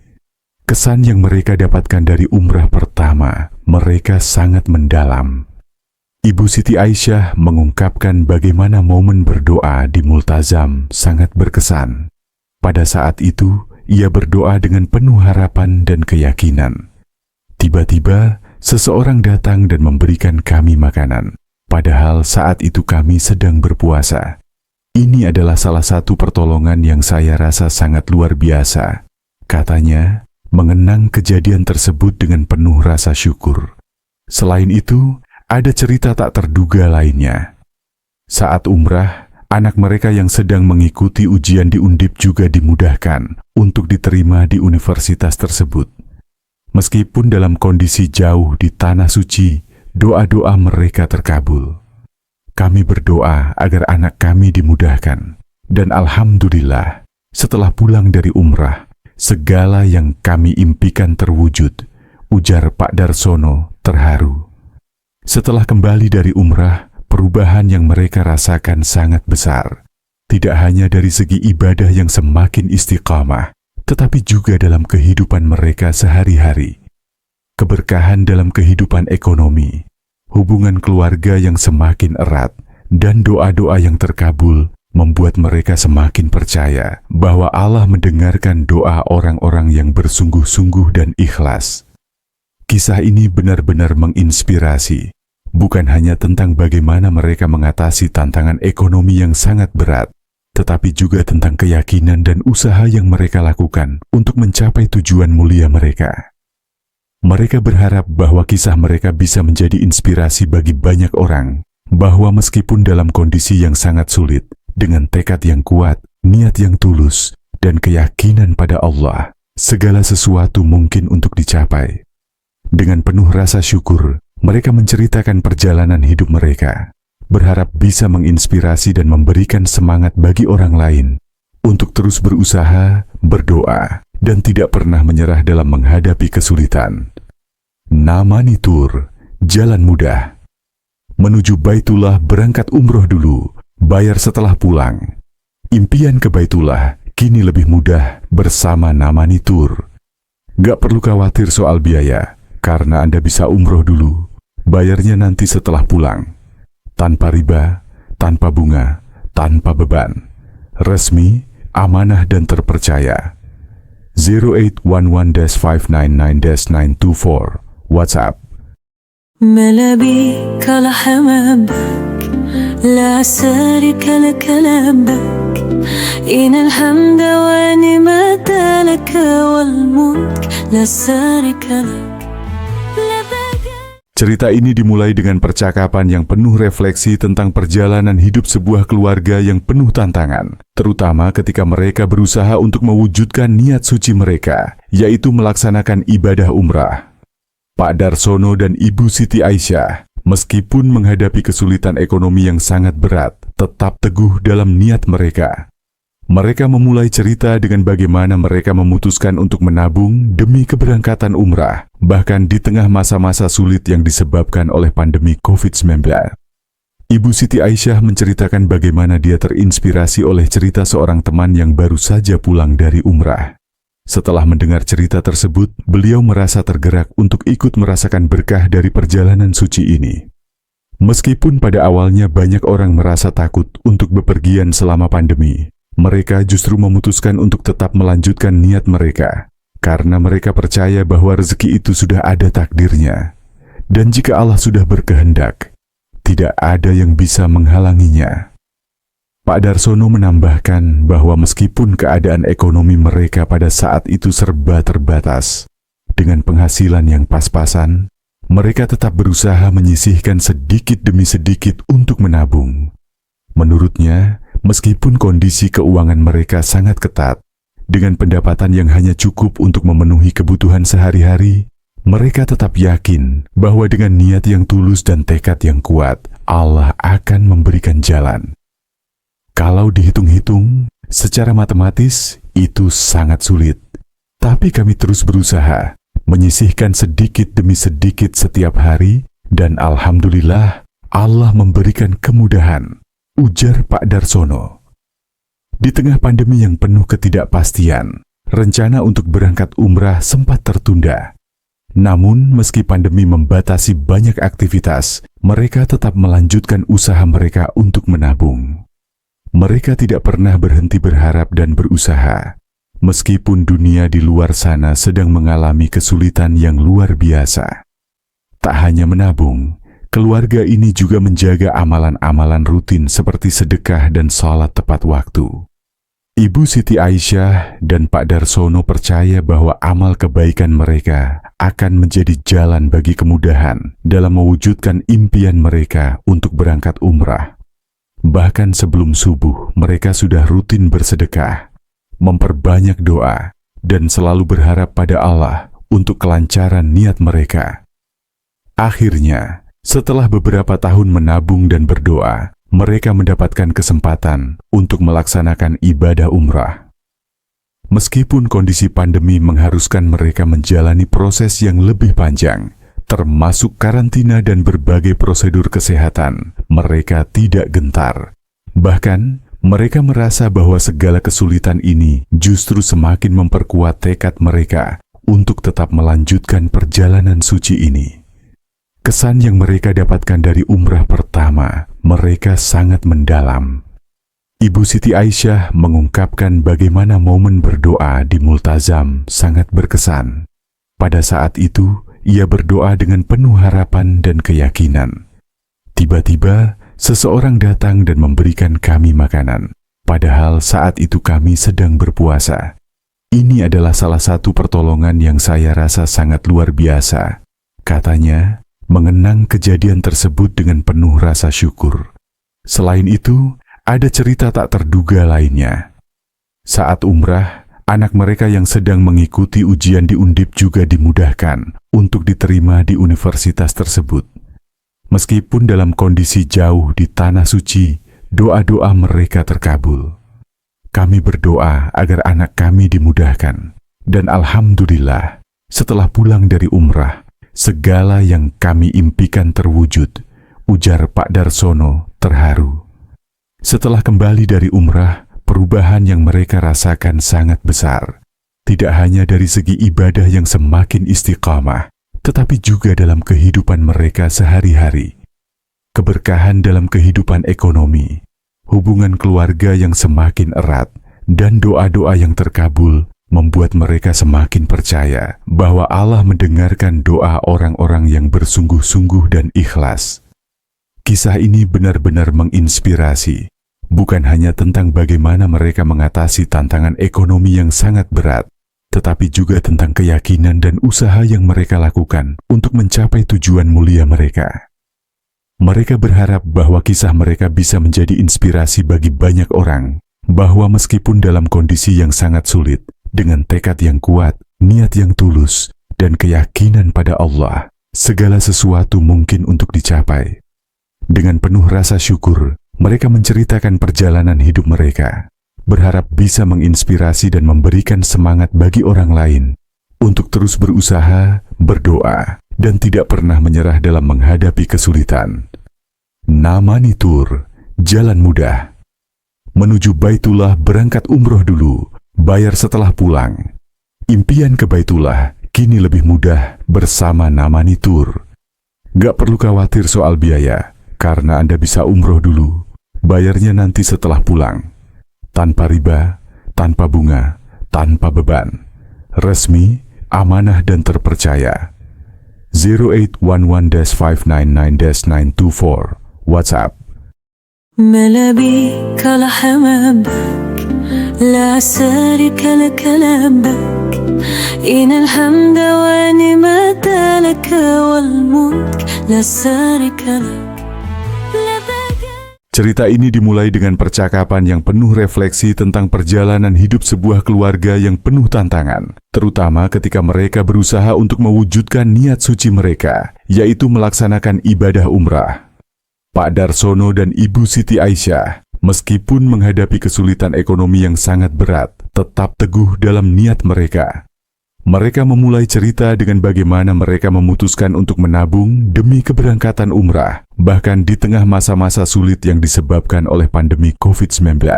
Kesan yang mereka dapatkan dari umrah pertama, mereka sangat mendalam. Ibu Siti Aisyah mengungkapkan bagaimana momen berdoa di Multazam sangat berkesan. Pada saat itu, ia berdoa dengan penuh harapan dan keyakinan. Tiba-tiba, seseorang datang dan memberikan kami makanan, padahal saat itu kami sedang berpuasa. Ini adalah salah satu pertolongan yang saya rasa sangat luar biasa. Katanya, mengenang kejadian tersebut dengan penuh rasa syukur. Selain itu, ada cerita tak terduga lainnya. Saat umrah, anak mereka yang sedang mengikuti ujian di Undip juga dimudahkan untuk diterima di universitas tersebut. Meskipun dalam kondisi jauh di tanah suci, doa-doa mereka terkabul. Kami berdoa agar anak kami dimudahkan. Dan alhamdulillah, setelah pulang dari umrah, segala yang kami impikan terwujud, ujar Pak Darsono terharu. Setelah kembali dari umrah, perubahan yang mereka rasakan sangat besar. Tidak hanya dari segi ibadah yang semakin istiqamah, tetapi juga dalam kehidupan mereka sehari-hari. Keberkahan dalam kehidupan ekonomi, hubungan keluarga yang semakin erat, dan doa-doa yang terkabul membuat mereka semakin percaya bahwa Allah mendengarkan doa orang-orang yang bersungguh-sungguh dan ikhlas. Kisah ini benar-benar menginspirasi, bukan hanya tentang bagaimana mereka mengatasi tantangan ekonomi yang sangat berat, tetapi juga tentang keyakinan dan usaha yang mereka lakukan untuk mencapai tujuan mulia mereka. Mereka berharap bahwa kisah mereka bisa menjadi inspirasi bagi banyak orang, bahwa meskipun dalam kondisi yang sangat sulit, dengan tekad yang kuat, niat yang tulus, dan keyakinan pada Allah, segala sesuatu mungkin untuk dicapai. Dengan penuh rasa syukur, mereka menceritakan perjalanan hidup mereka, berharap bisa menginspirasi dan memberikan semangat bagi orang lain untuk terus berusaha, berdoa, dan tidak pernah menyerah dalam menghadapi kesulitan. Namani Tour, jalan mudah. Menuju Baitullah berangkat umroh dulu, bayar setelah pulang. Impian ke Baitullah kini lebih mudah bersama Namani Tour. Gak perlu khawatir soal biaya, karena Anda bisa umroh dulu, bayarnya nanti setelah pulang. Tanpa riba, tanpa bunga, tanpa beban. Resmi, amanah dan terpercaya. 0811-599-924 WhatsApp. ملا بيك لحم بك لا شريك لك لبك إن الحمد والنعمة لك والملك لا شريك لك. Cerita ini dimulai dengan percakapan yang penuh refleksi tentang perjalanan hidup sebuah keluarga yang penuh tantangan, terutama ketika mereka berusaha untuk mewujudkan niat suci mereka, yaitu melaksanakan ibadah umrah. Pak Darsono dan Ibu Siti Aisyah Meskipun menghadapi kesulitan ekonomi yang sangat berat, tetap teguh dalam niat mereka. Mereka memulai cerita dengan bagaimana mereka memutuskan untuk menabung demi keberangkatan umrah, bahkan di tengah masa-masa sulit yang disebabkan oleh pandemi COVID-19. Ibu Siti Aisyah menceritakan bagaimana dia terinspirasi oleh cerita seorang teman yang baru saja pulang dari umrah. Setelah mendengar cerita tersebut, beliau merasa tergerak untuk ikut merasakan berkah dari perjalanan suci ini. Meskipun pada awalnya banyak orang merasa takut untuk bepergian selama pandemi, mereka justru memutuskan untuk tetap melanjutkan niat mereka, karena mereka percaya bahwa rezeki itu sudah ada takdirnya. Dan jika Allah sudah berkehendak, tidak ada yang bisa menghalanginya. Pak Darsono menambahkan bahwa meskipun keadaan ekonomi mereka pada saat itu serba terbatas, dengan penghasilan yang pas-pasan, mereka tetap berusaha menyisihkan sedikit demi sedikit untuk menabung. Menurutnya, meskipun kondisi keuangan mereka sangat ketat, dengan pendapatan yang hanya cukup untuk memenuhi kebutuhan sehari-hari, mereka tetap yakin bahwa dengan niat yang tulus dan tekad yang kuat, Allah akan memberikan jalan. Kalau dihitung-hitung, secara matematis itu sangat sulit. Tapi kami terus berusaha, menyisihkan sedikit demi sedikit setiap hari, dan alhamdulillah Allah memberikan kemudahan, ujar Pak Darsono. Di tengah pandemi yang penuh ketidakpastian, rencana untuk berangkat umrah sempat tertunda. Namun, meski pandemi membatasi banyak aktivitas, mereka tetap melanjutkan usaha mereka untuk menabung. Mereka tidak pernah berhenti berharap dan berusaha, meskipun dunia di luar sana sedang mengalami kesulitan yang luar biasa. Tak hanya menabung, keluarga ini juga menjaga amalan-amalan rutin seperti sedekah dan salat tepat waktu. Ibu Siti Aisyah dan Pak Darsono percaya bahwa amal kebaikan mereka akan menjadi jalan bagi kemudahan dalam mewujudkan impian mereka untuk berangkat umrah. Bahkan sebelum subuh, mereka sudah rutin bersedekah, memperbanyak doa, dan selalu berharap pada Allah untuk kelancaran niat mereka. Akhirnya, setelah beberapa tahun menabung dan berdoa, mereka mendapatkan kesempatan untuk melaksanakan ibadah umrah. Meskipun kondisi pandemi mengharuskan mereka menjalani proses yang lebih panjang, termasuk karantina dan berbagai prosedur kesehatan, mereka tidak gentar. Bahkan, mereka merasa bahwa segala kesulitan ini justru semakin memperkuat tekad mereka untuk tetap melanjutkan perjalanan suci ini. Kesan yang mereka dapatkan dari umrah pertama, mereka sangat mendalam. Ibu Siti Aisyah mengungkapkan bagaimana momen berdoa di Multazam sangat berkesan. Pada saat itu, ia berdoa dengan penuh harapan dan keyakinan. Tiba-tiba, seseorang datang dan memberikan kami makanan, padahal saat itu kami sedang berpuasa. Ini adalah salah satu pertolongan yang saya rasa sangat luar biasa. Katanya, mengenang kejadian tersebut dengan penuh rasa syukur. Selain itu, ada cerita tak terduga lainnya. Saat umrah, anak mereka yang sedang mengikuti ujian di Undip juga dimudahkan untuk diterima di universitas tersebut. Meskipun dalam kondisi jauh di tanah suci, doa-doa mereka terkabul. Kami berdoa agar anak kami dimudahkan. Dan alhamdulillah, setelah pulang dari umrah, segala yang kami impikan terwujud, ujar Pak Darsono terharu. Setelah kembali dari umrah, perubahan yang mereka rasakan sangat besar. Tidak hanya dari segi ibadah yang semakin istiqamah, tetapi juga dalam kehidupan mereka sehari-hari. Keberkahan dalam kehidupan ekonomi, hubungan keluarga yang semakin erat, dan doa-doa yang terkabul membuat mereka semakin percaya bahwa Allah mendengarkan doa orang-orang yang bersungguh-sungguh dan ikhlas. Kisah ini benar-benar menginspirasi, bukan hanya tentang bagaimana mereka mengatasi tantangan ekonomi yang sangat berat, tetapi juga tentang keyakinan dan usaha yang mereka lakukan untuk mencapai tujuan mulia mereka. Mereka berharap bahwa kisah mereka bisa menjadi inspirasi bagi banyak orang, bahwa meskipun dalam kondisi yang sangat sulit, dengan tekad yang kuat, niat yang tulus, dan keyakinan pada Allah, Segala sesuatu mungkin untuk dicapai. Dengan penuh rasa syukur, mereka menceritakan perjalanan hidup mereka, berharap bisa menginspirasi dan memberikan semangat bagi orang lain untuk terus berusaha, berdoa, dan tidak pernah menyerah dalam menghadapi kesulitan. Namani Tour, jalan mudah. Menuju Baitullah berangkat umroh dulu, bayar setelah pulang. Impian ke Baitullah kini lebih mudah bersama Namani Tour. Gak perlu khawatir soal biaya, karena Anda bisa umroh dulu, bayarnya nanti setelah pulang. Tanpa riba, tanpa bunga, tanpa beban. Resmi, amanah dan terpercaya. 0811-599-924 WhatsApp. ملا بيك الحمام بك لا شريك لك لبك إن الحمد ونعمة لك والملك لا شريك لك. Cerita ini dimulai dengan percakapan yang penuh refleksi tentang perjalanan hidup sebuah keluarga yang penuh tantangan, terutama ketika mereka berusaha untuk mewujudkan niat suci mereka, yaitu melaksanakan ibadah umrah. Pak Darsono dan Ibu Siti Aisyah, meskipun menghadapi kesulitan ekonomi yang sangat berat, tetap teguh dalam niat mereka. Mereka memulai cerita dengan bagaimana mereka memutuskan untuk menabung demi keberangkatan umrah, bahkan di tengah masa-masa sulit yang disebabkan oleh pandemi COVID-19.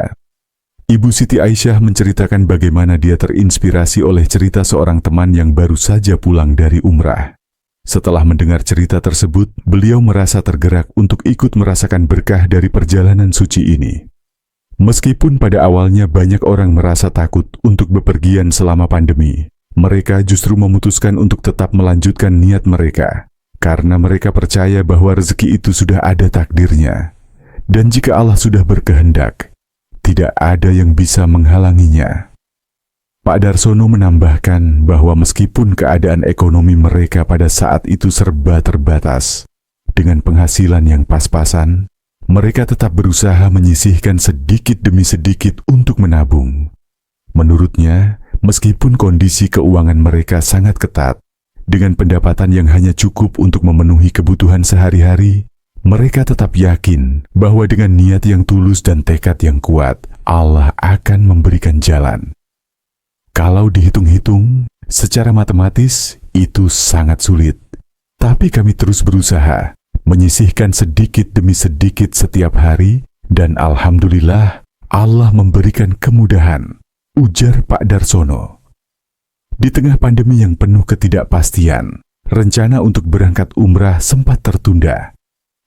Ibu Siti Aisyah menceritakan bagaimana dia terinspirasi oleh cerita seorang teman yang baru saja pulang dari umrah. Setelah mendengar cerita tersebut, beliau merasa tergerak untuk ikut merasakan berkah dari perjalanan suci ini. Meskipun pada awalnya banyak orang merasa takut untuk bepergian selama pandemi, mereka justru memutuskan untuk tetap melanjutkan niat mereka, karena mereka percaya bahwa rezeki itu sudah ada takdirnya. Dan jika Allah sudah berkehendak, tidak ada yang bisa menghalanginya. Pak Darsono menambahkan bahwa meskipun keadaan ekonomi mereka pada saat itu serba terbatas, dengan penghasilan yang pas-pasan, mereka tetap berusaha menyisihkan sedikit demi sedikit untuk menabung. Menurutnya, meskipun kondisi keuangan mereka sangat ketat, dengan pendapatan yang hanya cukup untuk memenuhi kebutuhan sehari-hari, mereka tetap yakin bahwa dengan niat yang tulus dan tekad yang kuat, Allah akan memberikan jalan. Kalau dihitung-hitung, secara matematis itu sangat sulit. Tapi kami terus berusaha, menyisihkan sedikit demi sedikit setiap hari, dan alhamdulillah Allah memberikan kemudahan, ujar Pak Darsono. Di tengah pandemi yang penuh ketidakpastian, rencana untuk berangkat umrah sempat tertunda.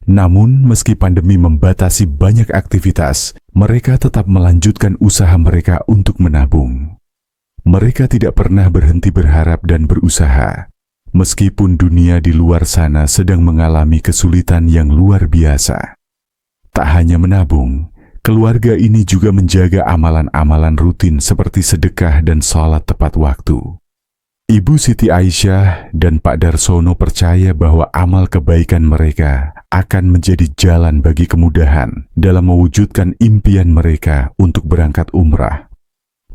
Namun, meski pandemi membatasi banyak aktivitas, mereka tetap melanjutkan usaha mereka untuk menabung. Mereka tidak pernah berhenti berharap dan berusaha, meskipun dunia di luar sana sedang mengalami kesulitan yang luar biasa. Tak hanya menabung, keluarga ini juga menjaga amalan-amalan rutin seperti sedekah dan salat tepat waktu. Ibu Siti Aisyah dan Pak Darsono percaya bahwa amal kebaikan mereka akan menjadi jalan bagi kemudahan dalam mewujudkan impian mereka untuk berangkat umrah.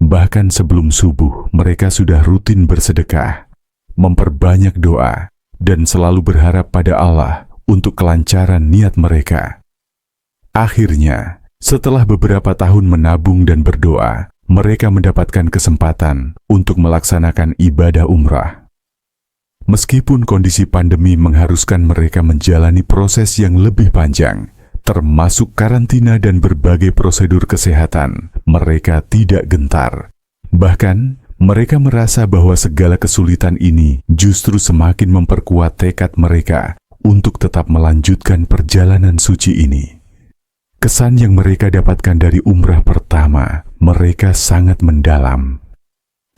Bahkan sebelum subuh, mereka sudah rutin bersedekah, memperbanyak doa, dan selalu berharap pada Allah untuk kelancaran niat mereka. Akhirnya, setelah beberapa tahun menabung dan berdoa, mereka mendapatkan kesempatan untuk melaksanakan ibadah umrah. Meskipun kondisi pandemi mengharuskan mereka menjalani proses yang lebih panjang, termasuk karantina dan berbagai prosedur kesehatan, mereka tidak gentar. Bahkan, mereka merasa bahwa segala kesulitan ini justru semakin memperkuat tekad mereka untuk tetap melanjutkan perjalanan suci ini. Kesan yang mereka dapatkan dari umrah pertama, mereka sangat mendalam.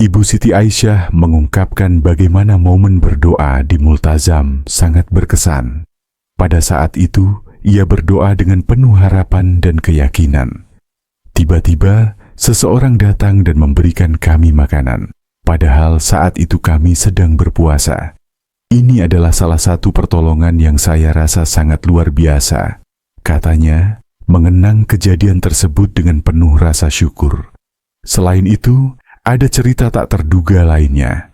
Ibu Siti Aisyah mengungkapkan bagaimana momen berdoa di Multazam sangat berkesan. Pada saat itu, ia berdoa dengan penuh harapan dan keyakinan. Tiba-tiba, seseorang datang dan memberikan kami makanan, padahal saat itu kami sedang berpuasa. Ini adalah salah satu pertolongan yang saya rasa sangat luar biasa, katanya, mengenang kejadian tersebut dengan penuh rasa syukur. Selain itu, ada cerita tak terduga lainnya.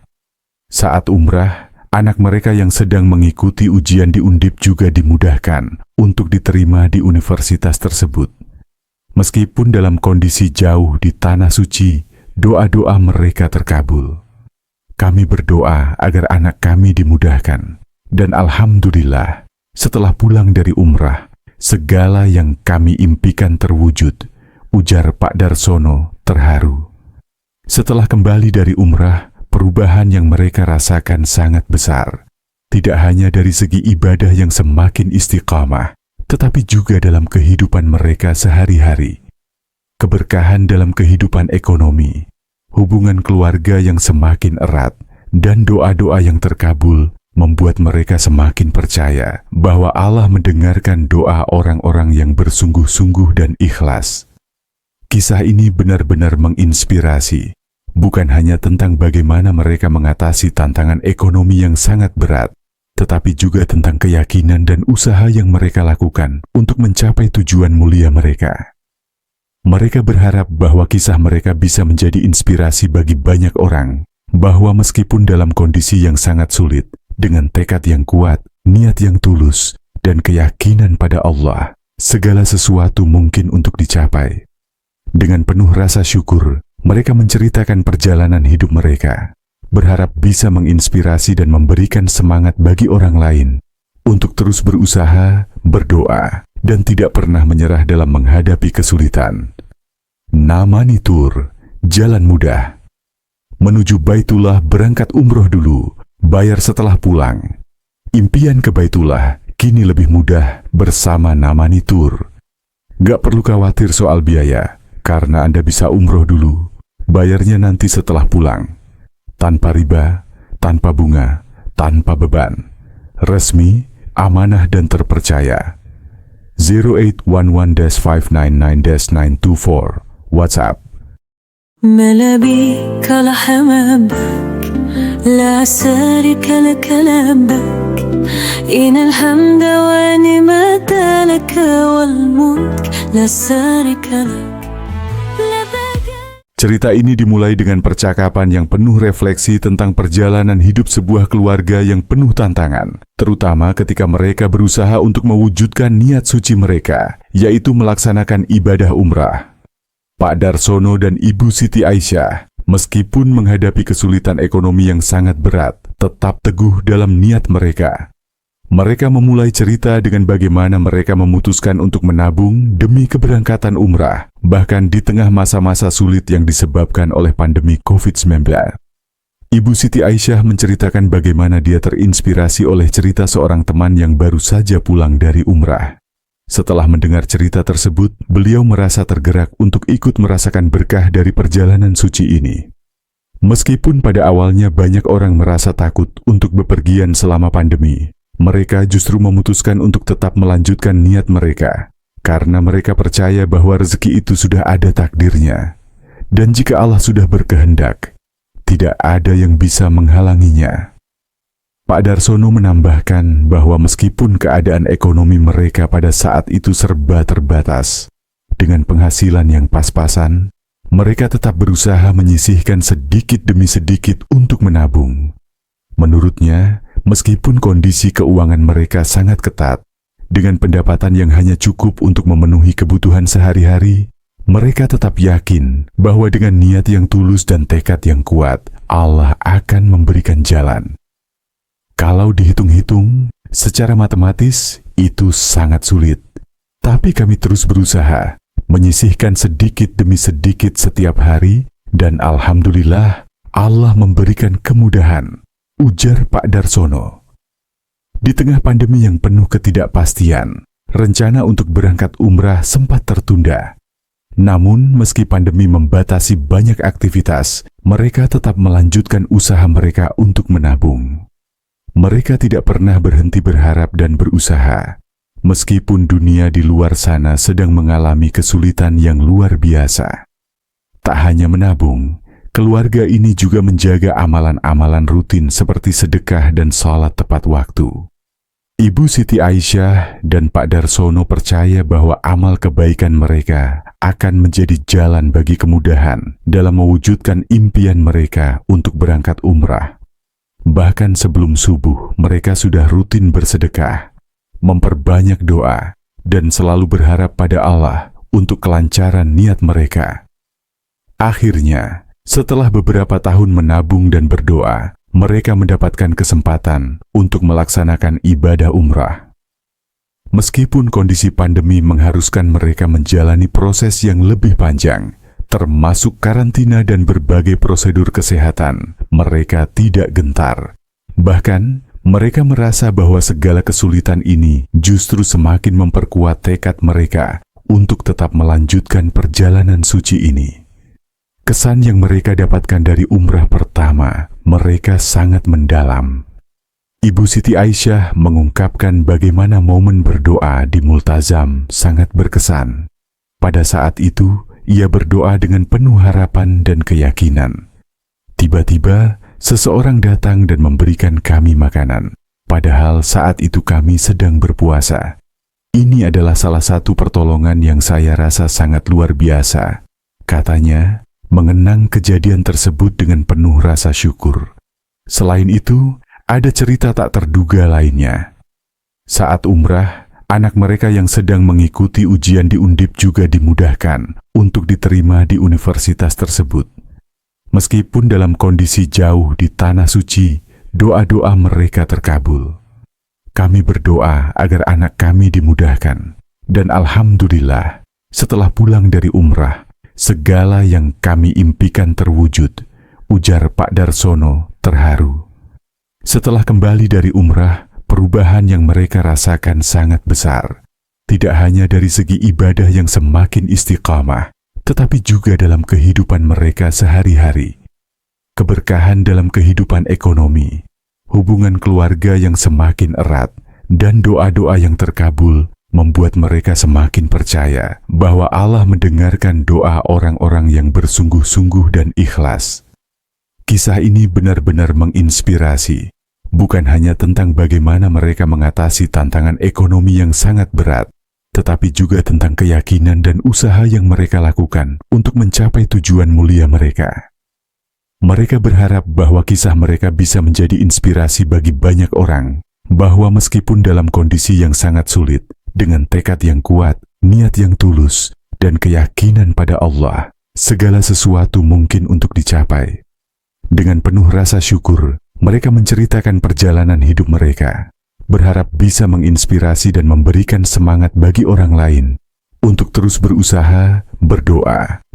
Saat umrah, anak mereka yang sedang mengikuti ujian di Undip juga dimudahkan untuk diterima di universitas tersebut. Meskipun dalam kondisi jauh di tanah suci, doa-doa mereka terkabul. Kami berdoa agar anak kami dimudahkan. Dan alhamdulillah, setelah pulang dari umrah, segala yang kami impikan terwujud, ujar Pak Darsono terharu. Setelah kembali dari umrah, perubahan yang mereka rasakan sangat besar. Tidak hanya dari segi ibadah yang semakin istiqamah, tetapi juga dalam kehidupan mereka sehari-hari. Keberkahan dalam kehidupan ekonomi, hubungan keluarga yang semakin erat, dan doa-doa yang terkabul membuat mereka semakin percaya bahwa Allah mendengarkan doa orang-orang yang bersungguh-sungguh dan ikhlas. Kisah ini benar-benar menginspirasi, bukan hanya tentang bagaimana mereka mengatasi tantangan ekonomi yang sangat berat, tetapi juga tentang keyakinan dan usaha yang mereka lakukan untuk mencapai tujuan mulia mereka. Mereka berharap bahwa kisah mereka bisa menjadi inspirasi bagi banyak orang, bahwa meskipun dalam kondisi yang sangat sulit, dengan tekad yang kuat, niat yang tulus, dan keyakinan pada Allah, segala sesuatu mungkin untuk dicapai. Dengan penuh rasa syukur, mereka menceritakan perjalanan hidup mereka, berharap bisa menginspirasi dan memberikan semangat bagi orang lain untuk terus berusaha, berdoa, dan tidak pernah menyerah dalam menghadapi kesulitan. Namani Tour, jalan mudah. Menuju Baitullah berangkat umroh dulu, bayar setelah pulang. Impian ke Baitullah kini lebih mudah bersama Namani Tour. Gak perlu khawatir soal biaya, karena Anda bisa umroh dulu, bayarnya nanti setelah pulang. Tanpa riba, tanpa bunga, tanpa beban. Resmi, amanah dan terpercaya. 0811-599-924 WhatsApp. ملابيك لحمامك لا شريك لك لبك إن الحمد ونعمة لك والملك لا شريك لك. Cerita ini dimulai dengan percakapan yang penuh refleksi tentang perjalanan hidup sebuah keluarga yang penuh tantangan, terutama ketika mereka berusaha untuk mewujudkan niat suci mereka, yaitu melaksanakan ibadah umrah. Pak Darsono dan Ibu Siti Aisyah, meskipun menghadapi kesulitan ekonomi yang sangat berat, tetap teguh dalam niat mereka. Mereka memulai cerita dengan bagaimana mereka memutuskan untuk menabung demi keberangkatan umrah, bahkan di tengah masa-masa sulit yang disebabkan oleh pandemi COVID-19. Ibu Siti Aisyah menceritakan bagaimana dia terinspirasi oleh cerita seorang teman yang baru saja pulang dari umrah. Setelah mendengar cerita tersebut, beliau merasa tergerak untuk ikut merasakan berkah dari perjalanan suci ini. Meskipun pada awalnya banyak orang merasa takut untuk bepergian selama pandemi, mereka justru memutuskan untuk tetap melanjutkan niat mereka, karena mereka percaya bahwa rezeki itu sudah ada takdirnya. Dan jika Allah sudah berkehendak, tidak ada yang bisa menghalanginya. Pak Darsono menambahkan bahwa meskipun keadaan ekonomi mereka pada saat itu serba terbatas, dengan penghasilan yang pas-pasan, mereka tetap berusaha menyisihkan sedikit demi sedikit untuk menabung. Menurutnya, meskipun kondisi keuangan mereka sangat ketat, dengan pendapatan yang hanya cukup untuk memenuhi kebutuhan sehari-hari, mereka tetap yakin bahwa dengan niat yang tulus dan tekad yang kuat, Allah akan memberikan jalan. Kalau dihitung-hitung, secara matematis itu sangat sulit. Tapi kami terus berusaha, menyisihkan sedikit demi sedikit setiap hari, dan alhamdulillah Allah memberikan kemudahan, ujar Pak Darsono. Di tengah pandemi yang penuh ketidakpastian, rencana untuk berangkat umrah sempat tertunda. Namun, meski pandemi membatasi banyak aktivitas, mereka tetap melanjutkan usaha mereka untuk menabung. Mereka tidak pernah berhenti berharap dan berusaha, meskipun dunia di luar sana sedang mengalami kesulitan yang luar biasa. Tak hanya menabung, keluarga ini juga menjaga amalan-amalan rutin seperti sedekah dan salat tepat waktu. Ibu Siti Aisyah dan Pak Darsono percaya bahwa amal kebaikan mereka akan menjadi jalan bagi kemudahan dalam mewujudkan impian mereka untuk berangkat umrah. Bahkan sebelum subuh, mereka sudah rutin bersedekah, memperbanyak doa, dan selalu berharap pada Allah untuk kelancaran niat mereka. Akhirnya, setelah beberapa tahun menabung dan berdoa, mereka mendapatkan kesempatan untuk melaksanakan ibadah umrah. Meskipun kondisi pandemi mengharuskan mereka menjalani proses yang lebih panjang, termasuk karantina dan berbagai prosedur kesehatan, mereka tidak gentar. Bahkan, mereka merasa bahwa segala kesulitan ini justru semakin memperkuat tekad mereka untuk tetap melanjutkan perjalanan suci ini. Kesan yang mereka dapatkan dari umrah pertama, mereka sangat mendalam. Ibu Siti Aisyah mengungkapkan bagaimana momen berdoa di Multazam sangat berkesan. Pada saat itu, ia berdoa dengan penuh harapan dan keyakinan. Tiba-tiba, seseorang datang dan memberikan kami makanan. Padahal saat itu kami sedang berpuasa. Ini adalah salah satu pertolongan yang saya rasa sangat luar biasa. Katanya, mengenang kejadian tersebut dengan penuh rasa syukur. Selain itu, ada cerita tak terduga lainnya. Saat umrah, anak mereka yang sedang mengikuti ujian di Undip juga dimudahkan untuk diterima di universitas tersebut. Meskipun dalam kondisi jauh di tanah suci, doa-doa mereka terkabul. Kami berdoa agar anak kami dimudahkan. Dan alhamdulillah, setelah pulang dari umrah, segala yang kami impikan terwujud, ujar Pak Darsono terharu. Setelah kembali dari umrah, perubahan yang mereka rasakan sangat besar. Tidak hanya dari segi ibadah yang semakin istiqamah, tetapi juga dalam kehidupan mereka sehari-hari. Keberkahan dalam kehidupan ekonomi, hubungan keluarga yang semakin erat, dan doa-doa yang terkabul membuat mereka semakin percaya bahwa Allah mendengarkan doa orang-orang yang bersungguh-sungguh dan ikhlas. Kisah ini benar-benar menginspirasi, bukan hanya tentang bagaimana mereka mengatasi tantangan ekonomi yang sangat berat, tetapi juga tentang keyakinan dan usaha yang mereka lakukan untuk mencapai tujuan mulia mereka. Mereka berharap bahwa kisah mereka bisa menjadi inspirasi bagi banyak orang, bahwa meskipun dalam kondisi yang sangat sulit, dengan tekad yang kuat, niat yang tulus, dan keyakinan pada Allah, segala sesuatu mungkin untuk dicapai. Dengan penuh rasa syukur, mereka menceritakan perjalanan hidup mereka, berharap bisa menginspirasi dan memberikan semangat bagi orang lain untuk terus berusaha, berdoa,